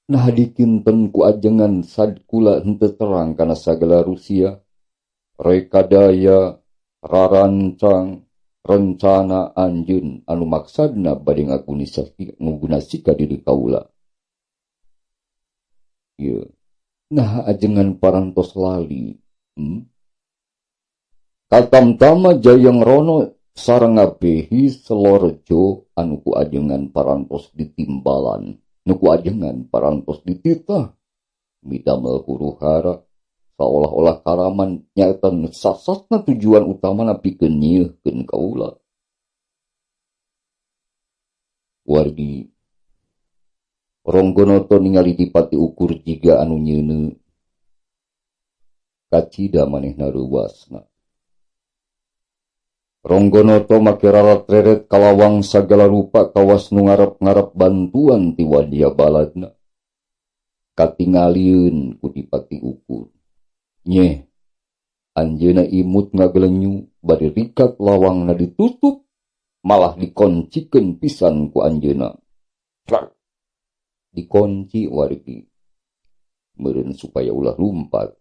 Nah dikinten ku ajengan sadkula henteu terang kana sagala rusia, rekadaya, rarancang, rencana anjeun anu maksadna bade ngagunasika diri kaula. Ieu. Nah ajengan parantos lali. Katamtama Jayang Rono sareng ngabehi Selorjo anu ku ajengan parantos ditimbalan. Nuku ajengan parantos dititah midamel huruhara seolah-olah karaman nyata sasatna tujuan utamana pikeun nyieunkeun kaula. Wargi Ronggonoto ningali dipati ukur jiga anu nyeuneu kacida manehna ruwasna. Ronggonoto make rarat-reret kalawang sagala rupa kawas nu ngarep-ngarep bantuan ti wadia baladna. Katingalieun ku dipati ukur. Nyeh, anjeuna imut ngagelenyu bari rikat lawangna ditutup malah dikoncikeun pisan ku anjeuna. Dikunci wargi. Meureun supaya ulah lumpat.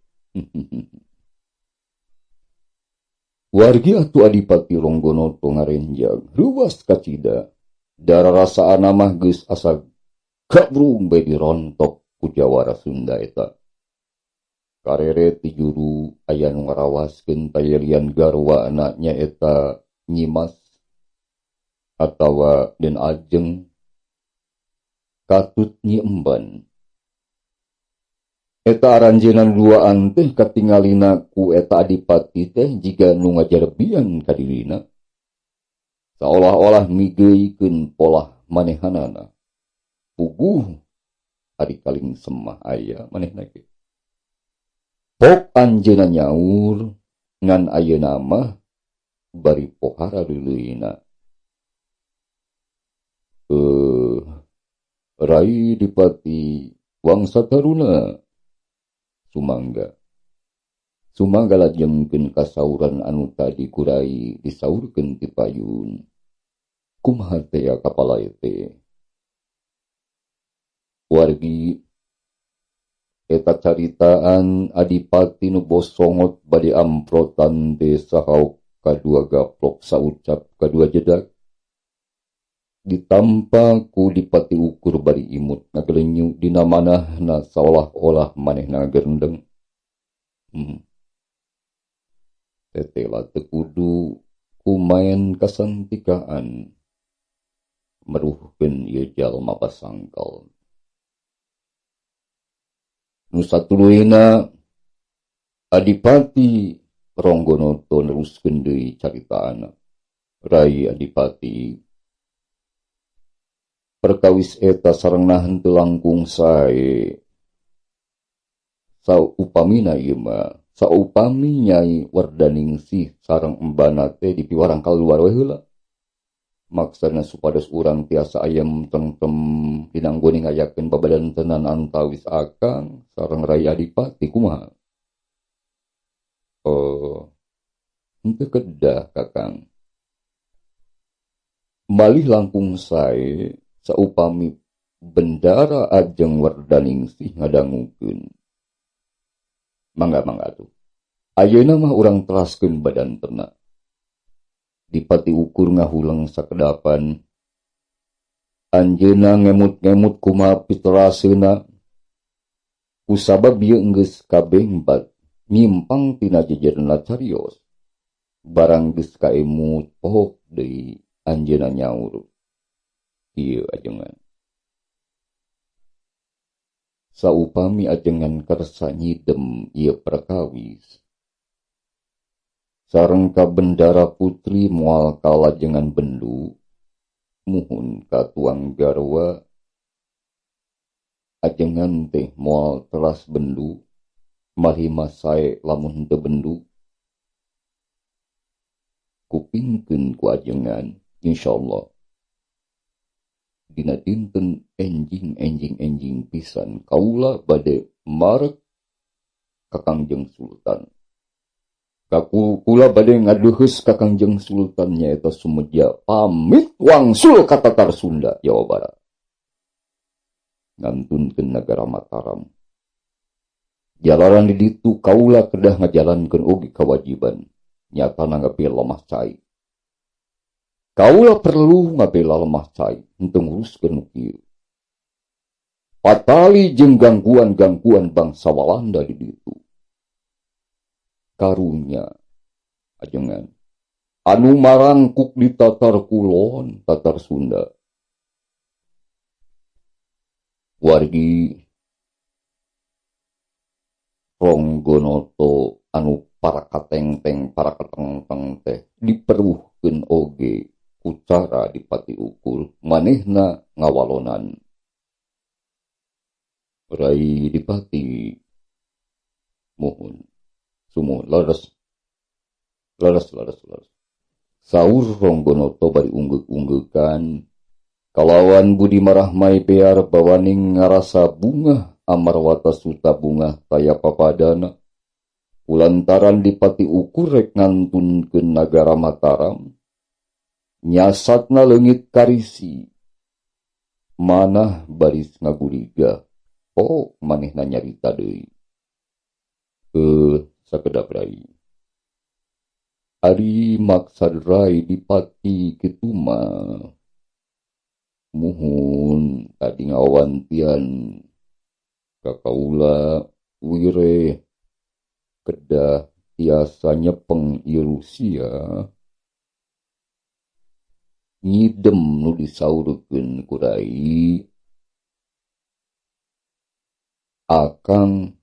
Wargi atu adipati Ronggonoto ngarenjang ruas kacida Dara rasaan mah geus asa gabrung bae dirontok ku jawara Sunda eta. Karere ti juru aya nu ngarawaskeun tayelian garwa anaknya eta Nyimas atawa Den Ajeng katut Nyi Emban. Eta aranjenan duaan teh katingalina ku eta adipati teh jiga nu ngajarebian ka dirina. Seolah-olah migeuykeun polah manehanana. Puguh ari kaling semah aya manehna ge. Pok anjeunna nyaur ngan ayeuna mah bari pohara deuleuina. Rai Dipati Wangsa Taruna sumangga. Sumangga lajengkeun kasauran anu tadi kurai disaurkeun ti payun. Kumaha teh kapala teh? Wargi eta caritaan adipati nu bosongot bade amprotan teh sahauk kadua gaplok saucap kadua jedak. Ditampa ku Dipati Ukur bari imut ngagelenyu dina manahna saolah-olah manehna gendeng. Tetela teu kudu kumain kasantikaan meruhkeun ieu jalma pasangkal. Nu satuluyna Adipati Ronggonoto neruskeun deui caritaana. Rai Adipati, perkawis eta sarengna henteu langkung sae. Saupamina ieu mah, saupami Nyai Wardaningsih sareng embana teh dipiwarang kaluar we heula. Maksudna supados urang tiasa ayam tengtem pinanggoni ngayakeun babadantenan antawis akang sareng Rai Adipati kumaha? Henteu kedah Kakang. Malih langkung sae saupami Bendara Ajeng Wardaningsih ngadangukeun. Mangga tuh. Ayeuna mah urang teraskeun badan ternak. Dipati Ukur ngahuleng sakedapan. Anjeunna ngemut-ngemut kumaha piteraseuna. Kusabab ieu geus kabengbat nyimpang tina jejerna carios. Barang geus kaemut pohok deui anjeunna nyaur. Ieu ajengan. Saupami ajengan karsa nyidem ieu perkawis. Sareng ka Bendara Putri moal kalajengan bendu, muhun ka tuang garwa, ajengan teh moal teras bendu, malih sae lamun teu bendu. Kupingkeun ku ajengan, insyaallah. Dina dinten enjing pisan kaula bade marek ka Kangjeng Sultan. Kula bade ngaduheus ka Kangjeng Sultan nyaeta sumeja pamit wangsul ka Tatar Sunda Jawa Barat. Ngantunkeun nagara Mataram. Jalaran di ditu kaula kedah ngajalankeun oge kewajiban nyatana ngabela lemah cai. Kaula perlu ngabela lemah cai henteu nguruskeun kieu. Patali jeung gangguan-gangguan bangsa Walanda di ditu. Karunya ajengan anu marangkuk di Tatar Kulon, Tatar Sunda. Wargi Ronggonoto anu para katengteng para ketengteng teh diperuhkeun oge ku cara Dipati Ukur manehna ngawalonan. Rai Dipati mohon sumuhun leres. Saur Ronggonoto bari unggeg-unggegan kalawan budi marahmai bear bawaning ngarasa bunga amarwata suta bunga taya papadana. Kulantaran Dipati Ukur rek ngantunkeun nagara Mataram. Nyasatna leungit karisi. Manah baris ngaguriga. Manehna nyarita deui. Sakedap Rai. Ari maksad Rai Dipati kitu mah muhun tadi ngawantian kakaula wire kedah tiasa nyepeng Rusia ngidem nu disaurkeun kurai akan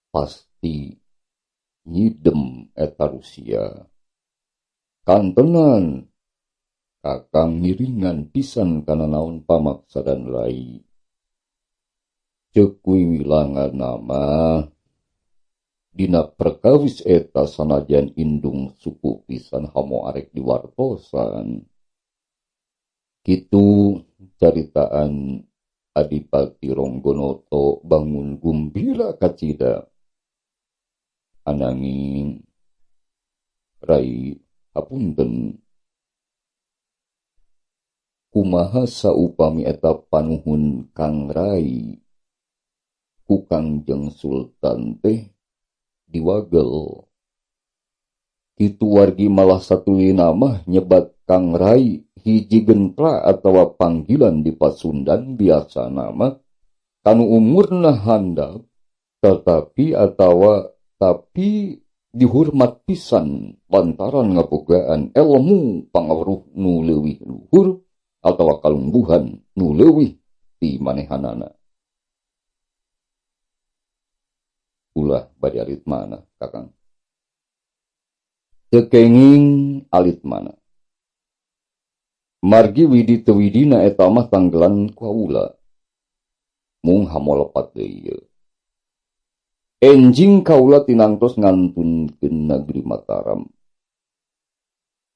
pasti ngidem eta Rusia kantenan kakang ngiringan pisan kana naon pamaksa dan rai cekui wilangan nama dina perkawis eta sanajan indung suku pisan hamo arek diwartosan kitu caritaan Adipati Ronggonoto bangun gumbira kacida ananging rai hapunten kumaha saupami eta panuhun Kang Rai ku Kangjeng Sultan teh diwagel kitu wargi malah satulina mah nyebat Kang Rai hiji gentra atawa panggilan di Pasundan biasa nama kanu umurna handap tetapi dihormat pisan lantaran ngabogaan ilmu pangaruh nu leuwih luhur atawa kalungguhan nu leuwih ti manehanana. Ulah bade alit mana kakang tekenging alit mana margi widi teu widina eta mah tanggelan kaula mung hamolepat deui enjing kaula tinangtos ngantunkeun negeri Mataram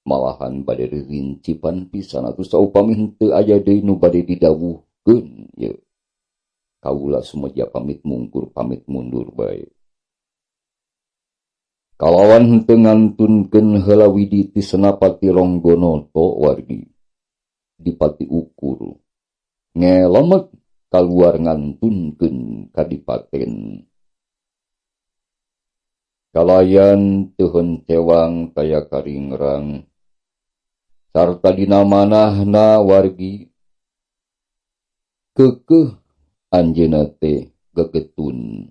malahan bade rincipan pisan atuh saupami henteu aya deui nu bade didawuhkeun ye kaula sumeja pamit mungkur pamit mundur bae kalawan henteu ngantunkeun heula widi ti Senapati Ronggonoto wargi dipati ukur ngelemet kaluar ngantunkeun kadipaten kalayan teuheun cewang kaya karingrang sarta dina manahna wargi keukeuh anjeunna teh gegetun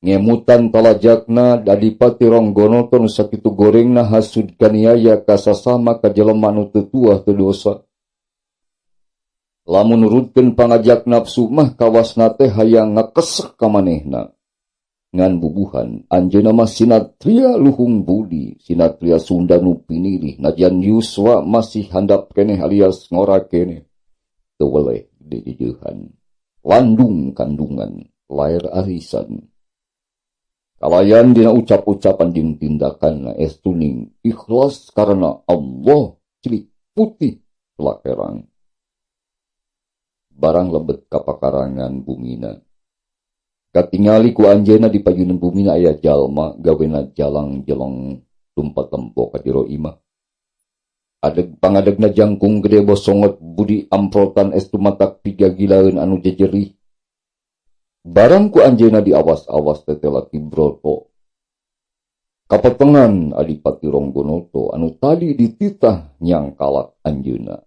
ngemutan talajakna Adipati Ronggonoto nu sakitu gorengna hasud kaniaya ka sasama ka jelema nu teu tuah teu dosa lamun nurutkeun pangajak nafsu mah kawasna teh hayang ngakesek ka manehna ngan bubuhan anjeunna mah sinatria luhung budi sinatria Sunda nu pinilih najan yuswa masih handap keneh alias ngora keneh teu weleh dijeuhan landung kandungan lair arisan kalayan dina ucap-ucapan jeung tindakanna estuning ikhlas karena Allah cilik putih lakerang barang lebet kapakarangan bumina katingali ku anjeunna di payunan bumina aya jalma gawena jalang jeleng tumpat tempo ka jero imah adeg pangadegna jangkung gede bosongot budi amprotan estu matak pigagilaeun anu jejerih barang ku anjeunna di awas-awas tetela Broto kapetengan Adipati Ronggonoto anu tadi dititah nyang kalak anjeunna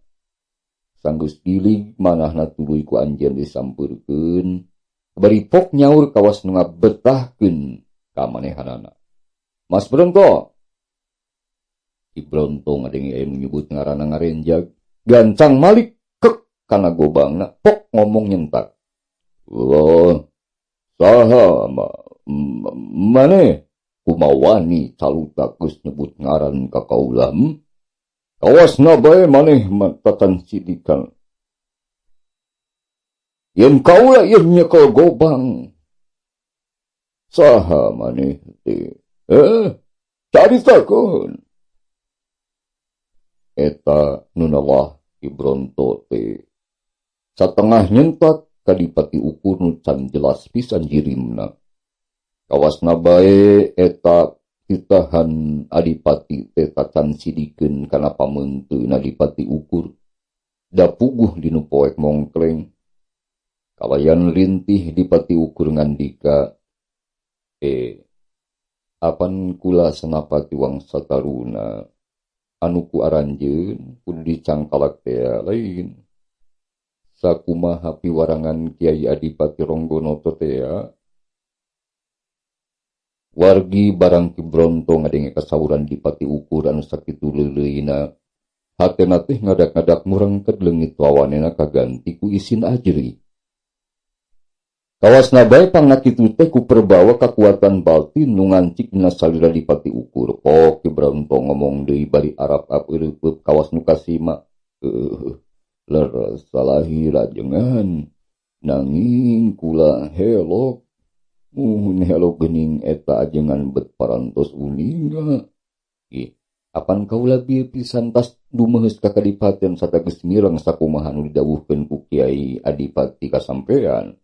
sanggeus gilig manahna tuluy ku anjeun disampeurkeun bari pok nyaur kawas nu ngabetahkeun ka manehanana Mas Bronto Ki Bronto ngadenge aya nyebut ngaranna ngarenjag gancang malik kek kana gobangna pok ngomong nyentak loh saha maneh kumawani caluta geus nyebut ngaran ka kaula kawasna bae maneh matatan sidikan yen kaula yen nyekel gobang saha maneh teh caritakeun eta nunalah Ki Bronto teh satengah nyentak kadipati ukur nu can jelas pisan jirimna kawasna bae eta titahan Adipati teh tacan sidikeun kana pameunteun Adipati ukur da puguh dinu poek mongkleng kalayan rintih Dipati ukur ngandika apan kula Senapati Wangsa Taruna anu ku aranjeun kudu dicangkalak teh lain sakumaha piwarangan Kiai Adipati Ronggonoto teh wargi barang Ki Bronto ngadenge kasawuran dipati ukur anu sakitu leuleuina hatena teh ngadak-ngadak murengket leungit wawanena kaganti ku isin ajri. Kawasna bae pangna kitu teh ku perbawa kakuatan batin nu ngancik dina salira dipati ukur. Ki Bronto ngomong deui bari arap-ap eureup kawas nu kasima. Leres salahi rajengan nanging kula helok muhun helok geuning eta ajengan bet parantos uninga. Apan kaula bieu pisan tas dumeheus ka kadipaten satageus mireng sakumaha nu didawuhkeun ku Kiai Adipati ka sampean.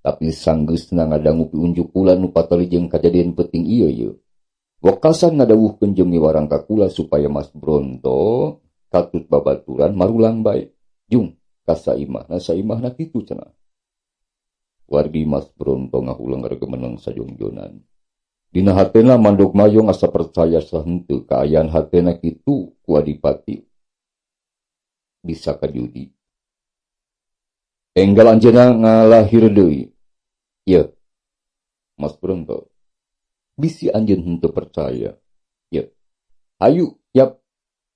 Tapi sanggeusna ngadangu piunjuk kula nu patalijeng kajadian penting ieu ye. Wekasan ngadawuhkeun jeung miwarang ka kula supaya Mas Bronto katut babaturan marulang bae. Jung ka saimahna kitu cenah. Wargi Mas Bronto ngahulang regemeneng sajongjonan. Dina hatena mandog mayong asa percaya sahenteu kaayaan hatena kitu ku Adipati. Bisa kajudi. Enggal anjeunna ngalahir deui. Ya, Mas Bronto. Bisi anjeun henteu percaya. Ya. Ayu, yap.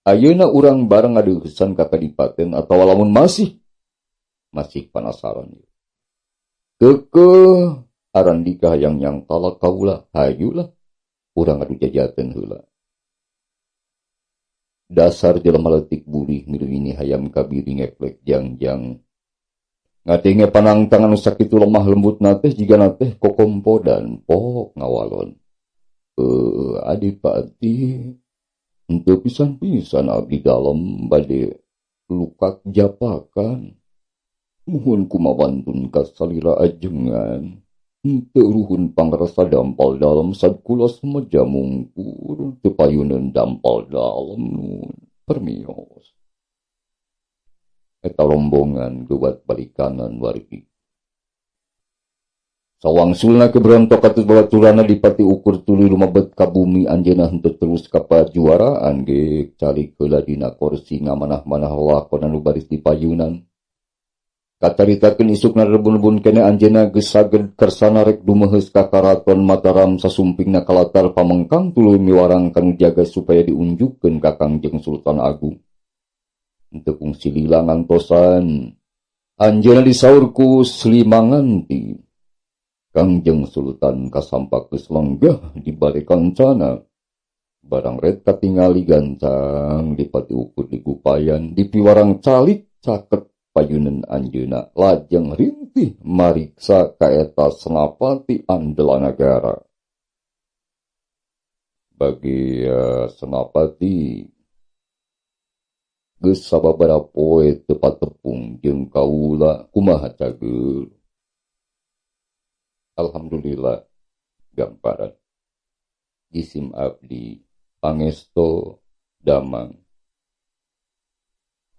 Ayeuna urang bareng ngadeukesan ka kadipaten atawa lamun masih penasaran. Keukeuh aran dikah yang talak kaula. Hayulah. Urang adu jajaten heula. Dasar jelema leutik bulih milu ini hayam kabiri ngeplek jangjang. Ngadenge panangtangan sakitu lemah lembut nateh jiga nateh kokompo dan pok ngawalon. Adipati henteu pisan-pisan abdi dalem bade lukat japakan. Muhun kumawantun ka salira ajengan. Henteu ruhun pangrasa dampal dalem sadkula semeja mungkur teu payuneun dampal dalem nun permios. Eta rombongan gewat balikanan wargi. Sawangsulna Ki Bronto katut babaturana dipati ukur tuluy lumebet ka bumi anjeunna henteu terus ka pajuaraan ge calik heula dina kursi ngamanah-manah lakon anu baris di payunan. Kacaritakeun isukna rebun-rebun kene anjeunna geus saged kersana rek dumeheus ka karaton Mataram sasumpingna kalatar pamengkang tuluy miwarang kanu jaga supaya diunjukkeun ka Kangjeng Sultan Agung. Henteu kungsi lila ngantosan anjeunna disaur ku Slimanganti. Kangjeng Sultan kasampak geus lenggah di bari kancana. Barang red katingali gancang dipati ukur di gupayan di piwarang calik caket payuneun anjeunna lajeng rintih mariksa ka eta senapati andela nagara. Bagi senapati geus sababaraha poe teu patepung jeung kaula kumaha cageul. Alhamdulillah gamparan. Jisim abdi pangesto damang.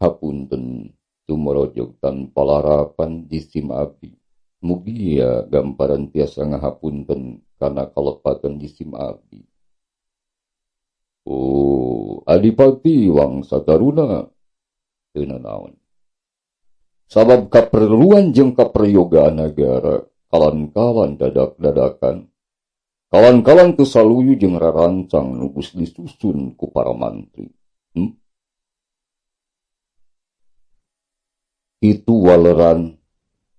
Hapunten tumorojog tanpa larapan jisim abdi. Mugi ya gamparan tiasa ngahapunten kana kalepatan jisim abdi. Adipati wangsa taruna teu nanaon. Sabab kaperluan jeung kaperyogaan nagara kalan-kalan dadak-dadakan. Kalan-kalan teu saluyu jeung rarancang nu geus disusun ku para mantri. Itu waleran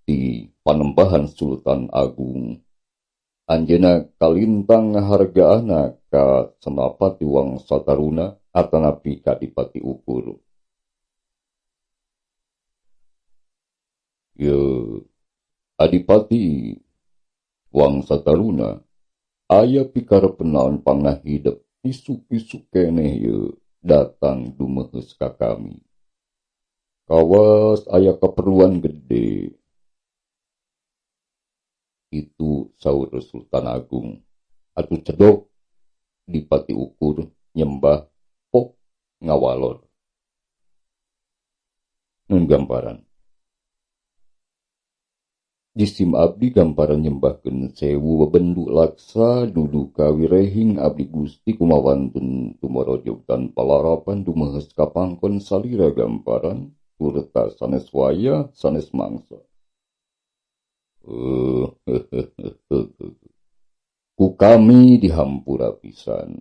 di Panembahan Sultan Agung. Anjeunna kalintang ngahargaana ka senapati wangsa taruna atanapi ka dipati ukur. Adipati wangsa taruna aya pikarepenaon pangna hidep pisu-pisu keneh datang dumeheus ka kami. Kawas aya keperluan gede. Itu saur Sultan Agung. Atuh cedok dipati ukur nyembah pok ngawalor. Nun gamparan. Jisim abdi gamparan nyembahkeun sewu bebendu laksa dudu kawirehing abdi Gusti kumawantun tumorojog tanpa larapan dumehes kapangkon salira gamparan turta sanes waya sanes mangsa. Ku kami dihampura pisan.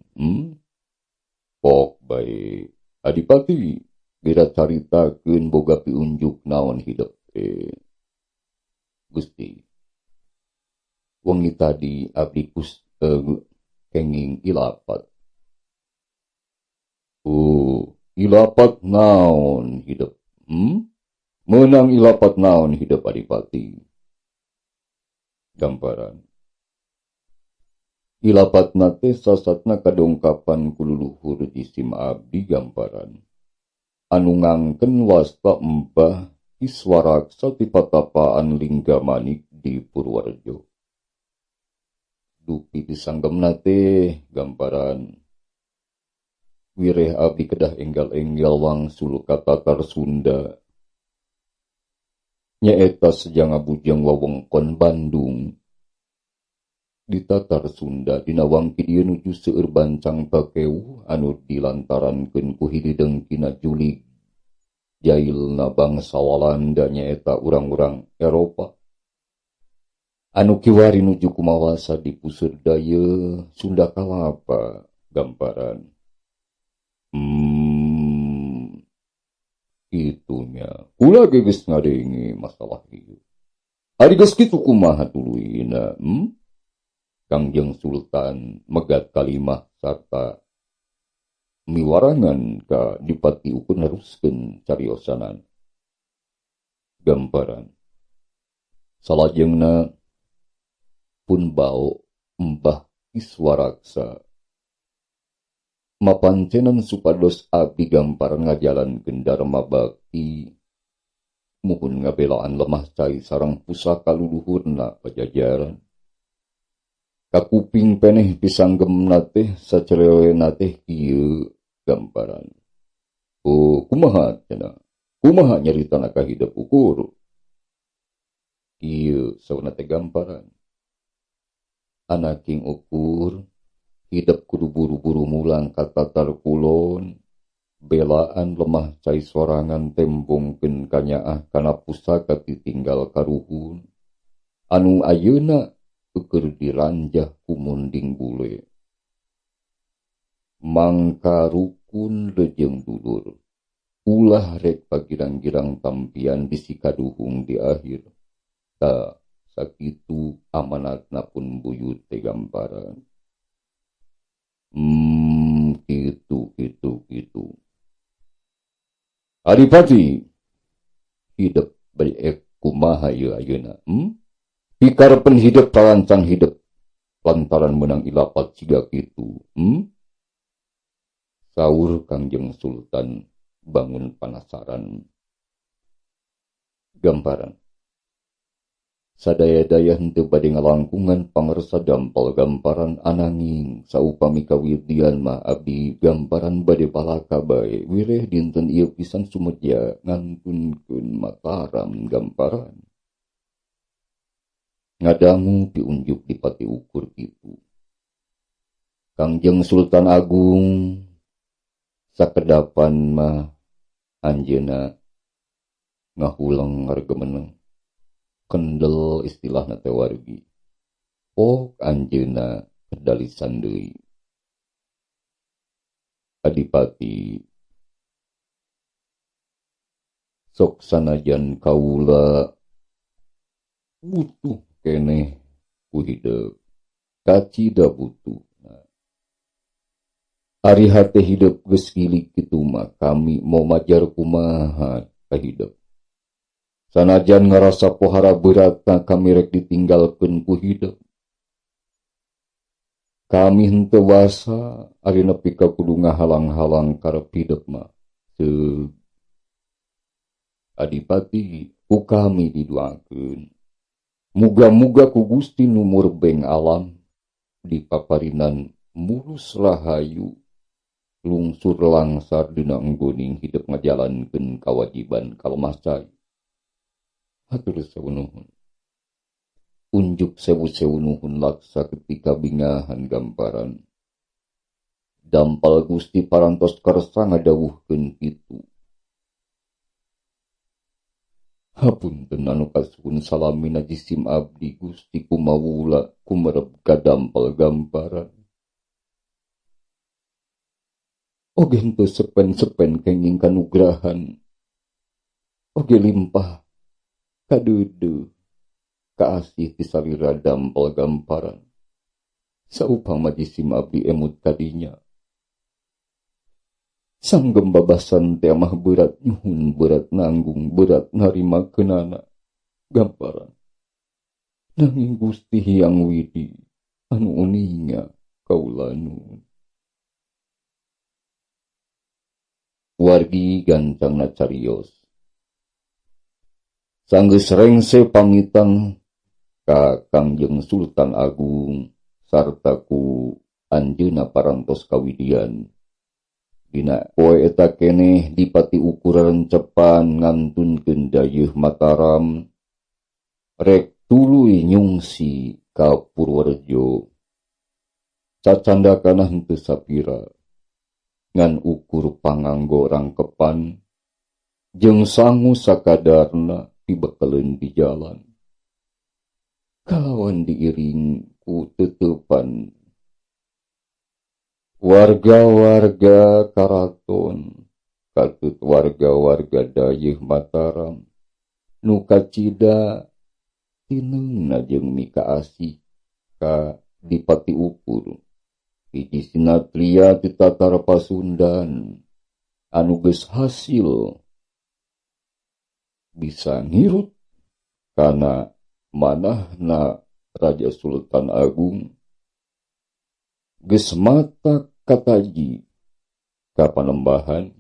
Pok bae Adipati beda caritakeun boga piunjuk naon hidup Gusti. Wengi tadi abdi kenging ilapat. Ilapat naon hidup? Menang ilapat naon hidup Adipati? Gamparan. Ilapat nate sasatna kadongkapan kululuhur jisim abdi gamparan. Anu ngangken wasta empah Iswaraksa ti patapaan Linggamanik di Purworejo. Dupi disanggem nate gamparan. Wireh abdi kedah enggal-enggal wangsul ka Tatar Sunda. Nyaeta sejang abujang wewengkon Bandung. Di Tatar Sunda dinawangki dieu nuju seueur bancang pakeu anu dilantarankeun ku hididengkina julig jailna bangsa Walanda nyaeta urang-urang Eropa. Anu kiwari nuju kumawasa di puseur daya Sunda Kalapa gamparan. Itunya. Ulah geus ngadengi masalah ieu. Ari geus kitu kumaha tuluina? Kangjeng Sultan megat kalimah sarta miwarangan ka Dipati Ukun neruskeun cariosanan. Gamparan. Salajengna pun bau Mbah Iswaraksa mapancenan supados abdi gamparan ngajalankeun dharma bakti muhun ngabelaan lemah cai sareng pusaka luluhurna Pajajaran. Kakuping peneh pisanggem nate sacerewe nate kieu gamparan. Kumaha cenah? Kumaha nyaritana ka hidup ukur? Kieu sauna teh gamparan. Anaking ukur hidup kudu buru-buru mulang ka Tatar Kulon. Belaan lemah cai sorangan tembongkeun kanyaah kana pusaka ditinggal karuhun. Anu ayeuna keur diranjah ku munding bule. Mangka rukun lejeng dulur. Ulah rek pagirang-girang tampian bisi kaduhung di akhir. Ta sakitu amanatna pun buyut teh gamparan. Gitu. Adipati hidup baik kumaha ieu ayeuna? Pikarepen hidup tarancang hidup lantaran menang ilapat siga kitu. Saur Kangjeng Sultan bangun panasaran. Gamparan. Sadaya-daya henteu bade ngalangkungan pangersa dampal gamparan ananging saupami kawirdian mah abdi gamparan bade palaka bae wireh dinten ieu pisan sumedya ngantunkeun Mataram gamparan. Ngadangu piunjuk Dipati Ukur kitu. Kangjeng Sultan Agung sakedapan mah anjeuna ngahulang ngargemeneng kendel istilahna teh wargi. Anjeuna kedalisan deui. Adipati sok sanajan kaula butuh keneh ku hidup kacida butuh. Ari hate hidup geus gilig kitu mah kami mau majar kumaha ka hidup. Sanajan ngarasa pohara beratna kami rek ditinggalkeun ku hidup. Kami henteu wasa ari nepi ka kudu ngahalang-halang karep hidup mah. Adipati ku kami didoakeun. Muga-muga ku Gusti nu murbeng alam dipaparinan mulus rahayu lungsur langsar dina enggoning hidup ngajalankeun kawajiban kalemah cai. Hatur seunuhun. unjuk sewu-sewu nuhun laksa ketika bingahan gamparan. Dampal Gusti parantos kersa ngadawuhkeun kitu. Hapunten anu kasuhun salami najisim abdi Gusti kumawula kumerep kadampal gamparan. Oge henteu sepen-sepen kenging kanugrahan. Oge limpah kadeudeung kaasih ti salira dampal gamparan. Saupama jisim abdi emut kadinya. Sanggem babasan teh mah berat nyuhun, berat nanggung, berat narima kenana gamparan. Nanging Gusti Hyang Widi anu uninga kaula nuhun. Wargi gancangna carios. Sanggeus rengse pamitan ka Kangjeng Sultan Agung sarta ku anjeunna parantos kawidian. Dina poe eta keneh dipati ukur rencepan ngantunkeun dayeuh Mataram rek tuluy nyungsi ka Purworejo. Cacandakana henteu sapira ngan ukur panganggo rangkepan jeung sangu sakadarna dibekeleun di jalan. Kalawan diiring ku teutepan warga-warga karaton, katut warga-warga dayeuh Mataram, nu kacida tineungna jeung mikaasih ka Dipati Ukur, hiji sinatria ti tatar Pasundan, anu geus hasil bisa ngirut kana manahna Raja Sultan Agung, geus matak kataji ka Panembahan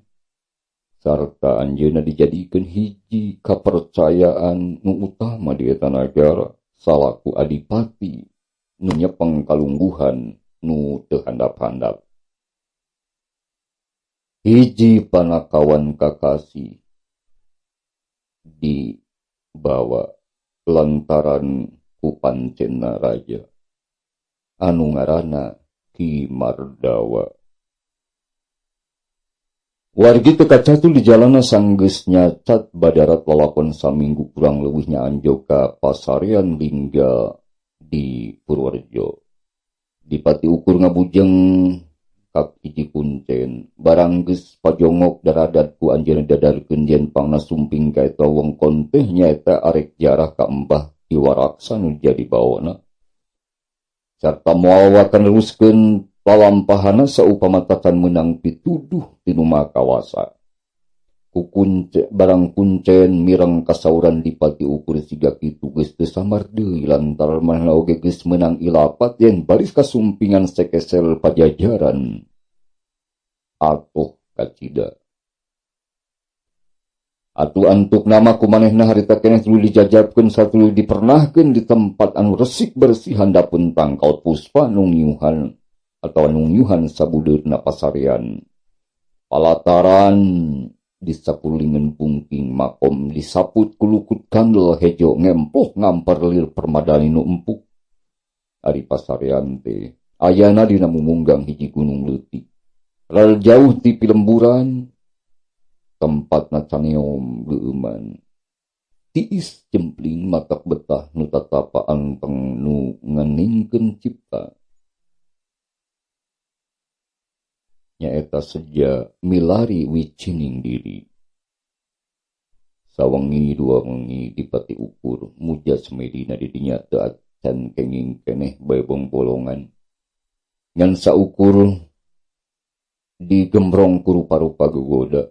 sarta anjeunna dijadikeun hiji kapercayaan nu utama di eta nagara salaku adipati nu nyepeng kalungguhan nu teu handap-handap. Hiji panakawan kakasih dibawa lantaran ku pancenna raja anu ngaranna Ki Mardawa. Wargi teu kacatul di jalana sanggeus nyacat badarat lalakon saminggu kurang leuwihnya anjo ka pasarean Lingga di Purworejo. Dipati Ukur ngabujeng ka hiji kuncen barang geus pajongok daradat ku anjeunna dadarkeun yen pangna sumping ka eta wengkon teh nyaeta arek jarah ka Embah Ki Waraksa nu jadi bawona. Sarta moal wakan neruskeun lalampahana saupama takan menang pituduh tinu makawasa. Ku barang kuncen mireng kasauran Dipati Ukur siga kitu geus teu samar deui lantaran manehna oge geus menang ilapat yen baris kasumpingan sekesel pajajaran atuh kacida. Atuh antuk nama kumanehna harita keneh tuluy dijajabkeun satuluy dipernahkeun di tempat anu resik bersih handapun tangkal puspa nungyuhan atawa nungyuhan sabudeurna pasarean. Palataran disapulingeun pungking makom disaput kulukut kandel hejo ngempoh ngampar lir permadani nu empuk. Ari pasarean teh ayana dina mumunggang hiji gunung leutik. Ral jauh ti pilemburan tempatna caneom geuman. Tiis jempling matak betah nu tatapa anteng nu ngeningkeun cipta. Nyaeta seja milari wicining diri. Sawengi dua wengi Dipati Ukur muja semedina di dinya teu acan kenging keneh baebong bolongan. Ngan saukur digembrong ku rupa-rupa gegoda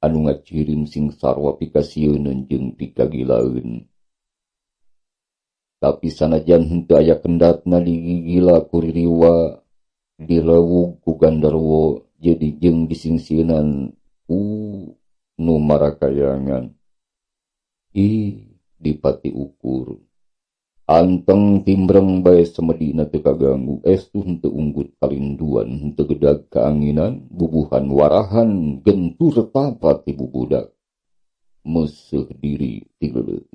anu ngacirim sing sarwa pikasieun jeung pikagilaeun. Tapi sanajan henteu aya kendatna digigila ku ririwa dilewug ku gandarwo jadi jeung disingsienan ku nu marakayangan. Dipati Ukur anteng timbreng bae semedina teu kaganggu estu henteu unggut kalinduan henteu gedag kaanginan bubuhan warahan gentur tapa ti bubudak meseuh diri ti leuleut.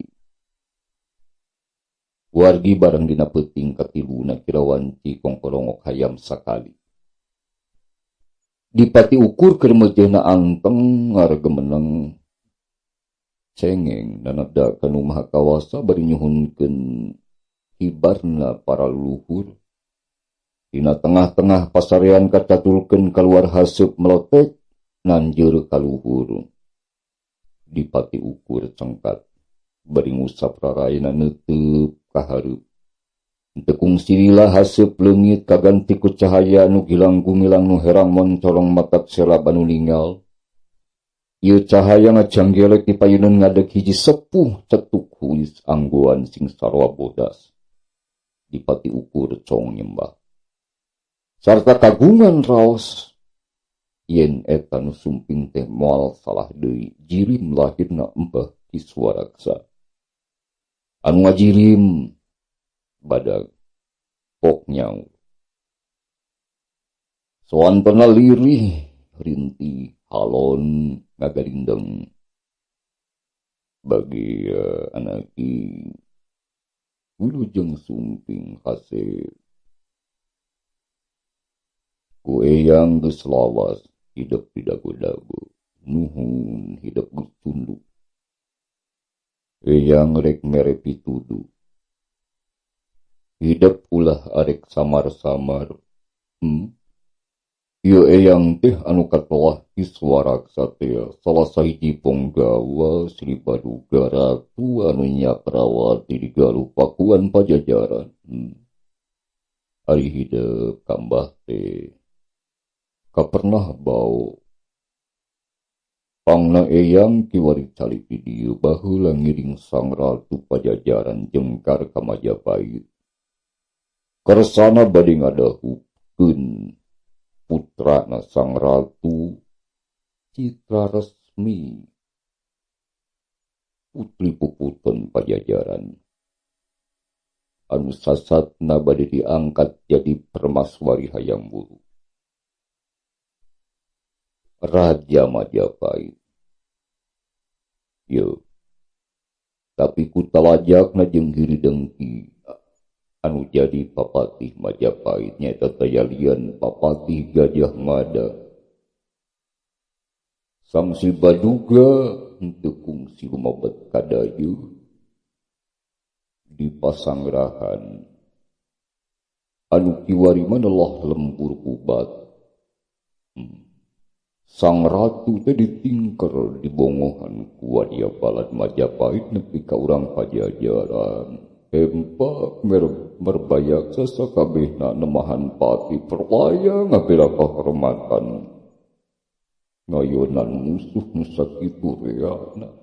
Wargi barang dina peuting katiluna kirawanci kongkolongok hayam sakali. Dipati ukur keur mejehna anteng ngaregemeneng cengeng nanada kanu maha kawasa bari nyuhunkeun hibarna para leluhur. Dina tengah-tengah pasarean kacatulkeun kaluar haseup melotek nanjeur kaluhur. Dipati ukur cengkat bari ngusap rarayna neuteub ka hareup. Teu kungsirilah haseup leungit kaganti ku cahaya nu gilang gumilang nu herang moncorong matak serab anu ninggal. Ieu cahaya ngajanggelek di payuneun ngadeg hiji sepuh cetuk huis anggoan sing sarua bodas. Dipati ukur cong nyembah. Sarta kagungan raos yen eta nu sumping teh moal salah deui jirim lahirna Embah Kiswaraksa. Anu ngajirim badag pok nyau. Soantona lirih rinti halon ngagalindeng bagi anaki wilujeng sumping hase ku eyang geus lawas hidup di dagu-dagu nuhun hidup geus tunduk eyang rek mere pitudu hidup ulah arek samar-samar. Ieu eyang teh anu katelah Kiswaraksa teh salah sahiji ponggawa Sri Baduga Ratu anu nyakrawati di Galuh Pakuan Pajajaran. Ari hidup kambah teh kapernah bau pangna eyang kiwari cali di dieu baheula ngiring Sang Ratu Pajajaran jengkar ka Majapahit. Kersana bade ngadahupkeun putrana Sang Ratu Citra Resmi putri puputon Pajajaran anu sasatna bade diangkat jadi permaswari hayam wuru Raja Majapahit. Yo tapi kutalajakna jeung hiri dengki anu jadi papatih Majapahit nyaeta tayalian papatih Gajah Mada. Sang Sri Baduga henteu kungsi lumebet kadayu di pasangrahan anu kiwari manellah lembur kubat. Sang Ratu teh ditingker di bongohan ku wadia balad Majapahit nepi ka urang Pajajaran. Empak merbayak sasakabehna nemahan pati perwaya ngabela kehormatan ngayonan musuh nu sakitu reana.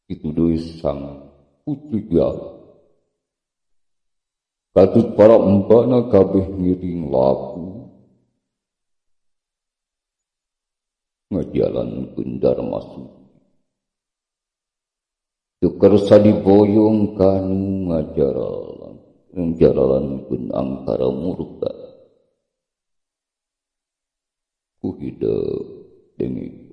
Itu deui sang putri Galuh. Katut para empana kabeh ngiring laku ngajalankeun Dharma Suci. Tukersa diboyong kanu ngajaralankeun angkara murka ku hidup denging.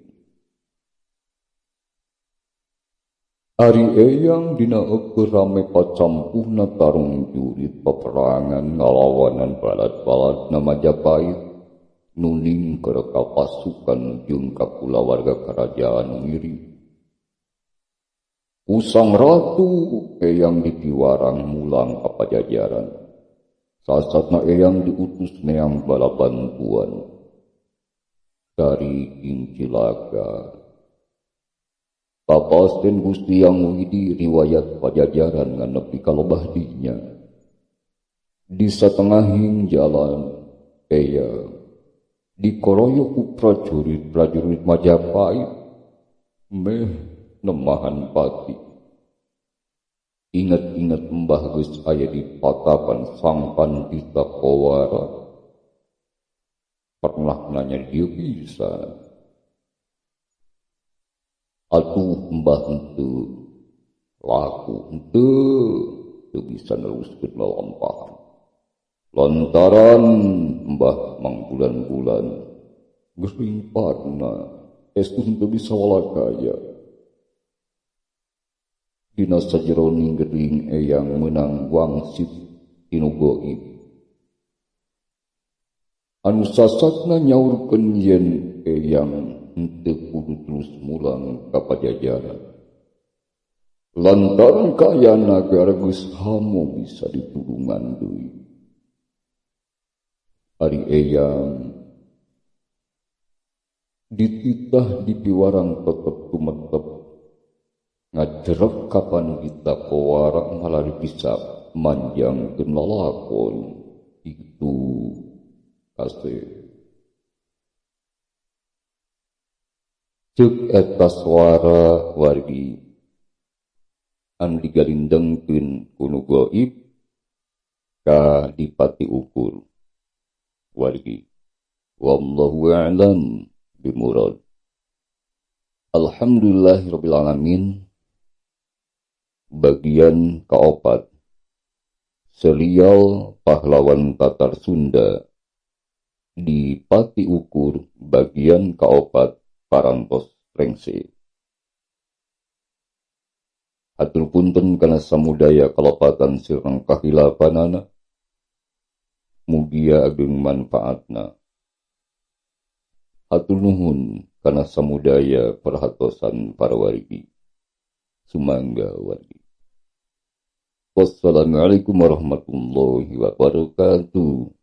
Ari eyang dina eukeun rame pacampuhna tarung jurit peperangan ngalawanan balad-baladna Majapahit nuning keur ka pasukan jeung ka kulawarga kerajaan ngiri. Usang Ratu eyang dipiwarang mulang ka Pajajaran. Sasatna eyang diutus neang bala bantuan dari Kincilaka. Papasten Gusti Yang Widi riwayat Pajajaran nganepi ka lobah dinya. Di satengahing jalan eyang dikoroyo ku prajurit Majapahit meh nemahan pati. Ingat-ingat Mbah geus aya di patapan Sang Pandita Kowara. Pernah nanya dia bisa. Atuh Mbah henteu laku henteu bisa neruskeun lalampahan. Lantaran Mbah mang bulan-bulan geus ringparna estu henteu bisa walakaya. dina sajroning gering eyang menang wangsit tinu gaib. Anu sasatna nyaurkeun yen eyang henteu kudu terus mulang ka Pajajaran. Lantaran kayana gara geus hamo bisa ditulungan deui. Ari eyang dititah di piwarang tetep tumetep ngajerek kapan kita pewarang malari bisa manjang keun lalakon itu kase. Ceuk eta suara wargi anu digalindengkeun ku nu gaib ka dipati ukur wargi. Wallahu a'lam bimurad. Alhamdulillahirabbil alamin. Bagian kaopat serial pahlawan Tatar Sunda di Pati Ukur bagian kaopat parantos Rengse. Hatur punten kana samudaya kalopatan sireng kahilapanana. Mugia ageng manfaatna. Hatur nuhun kana samudaya perhatosan para wargi. Sumangga wargi. Wassalamualaikum warahmatullahi wabarakatuh.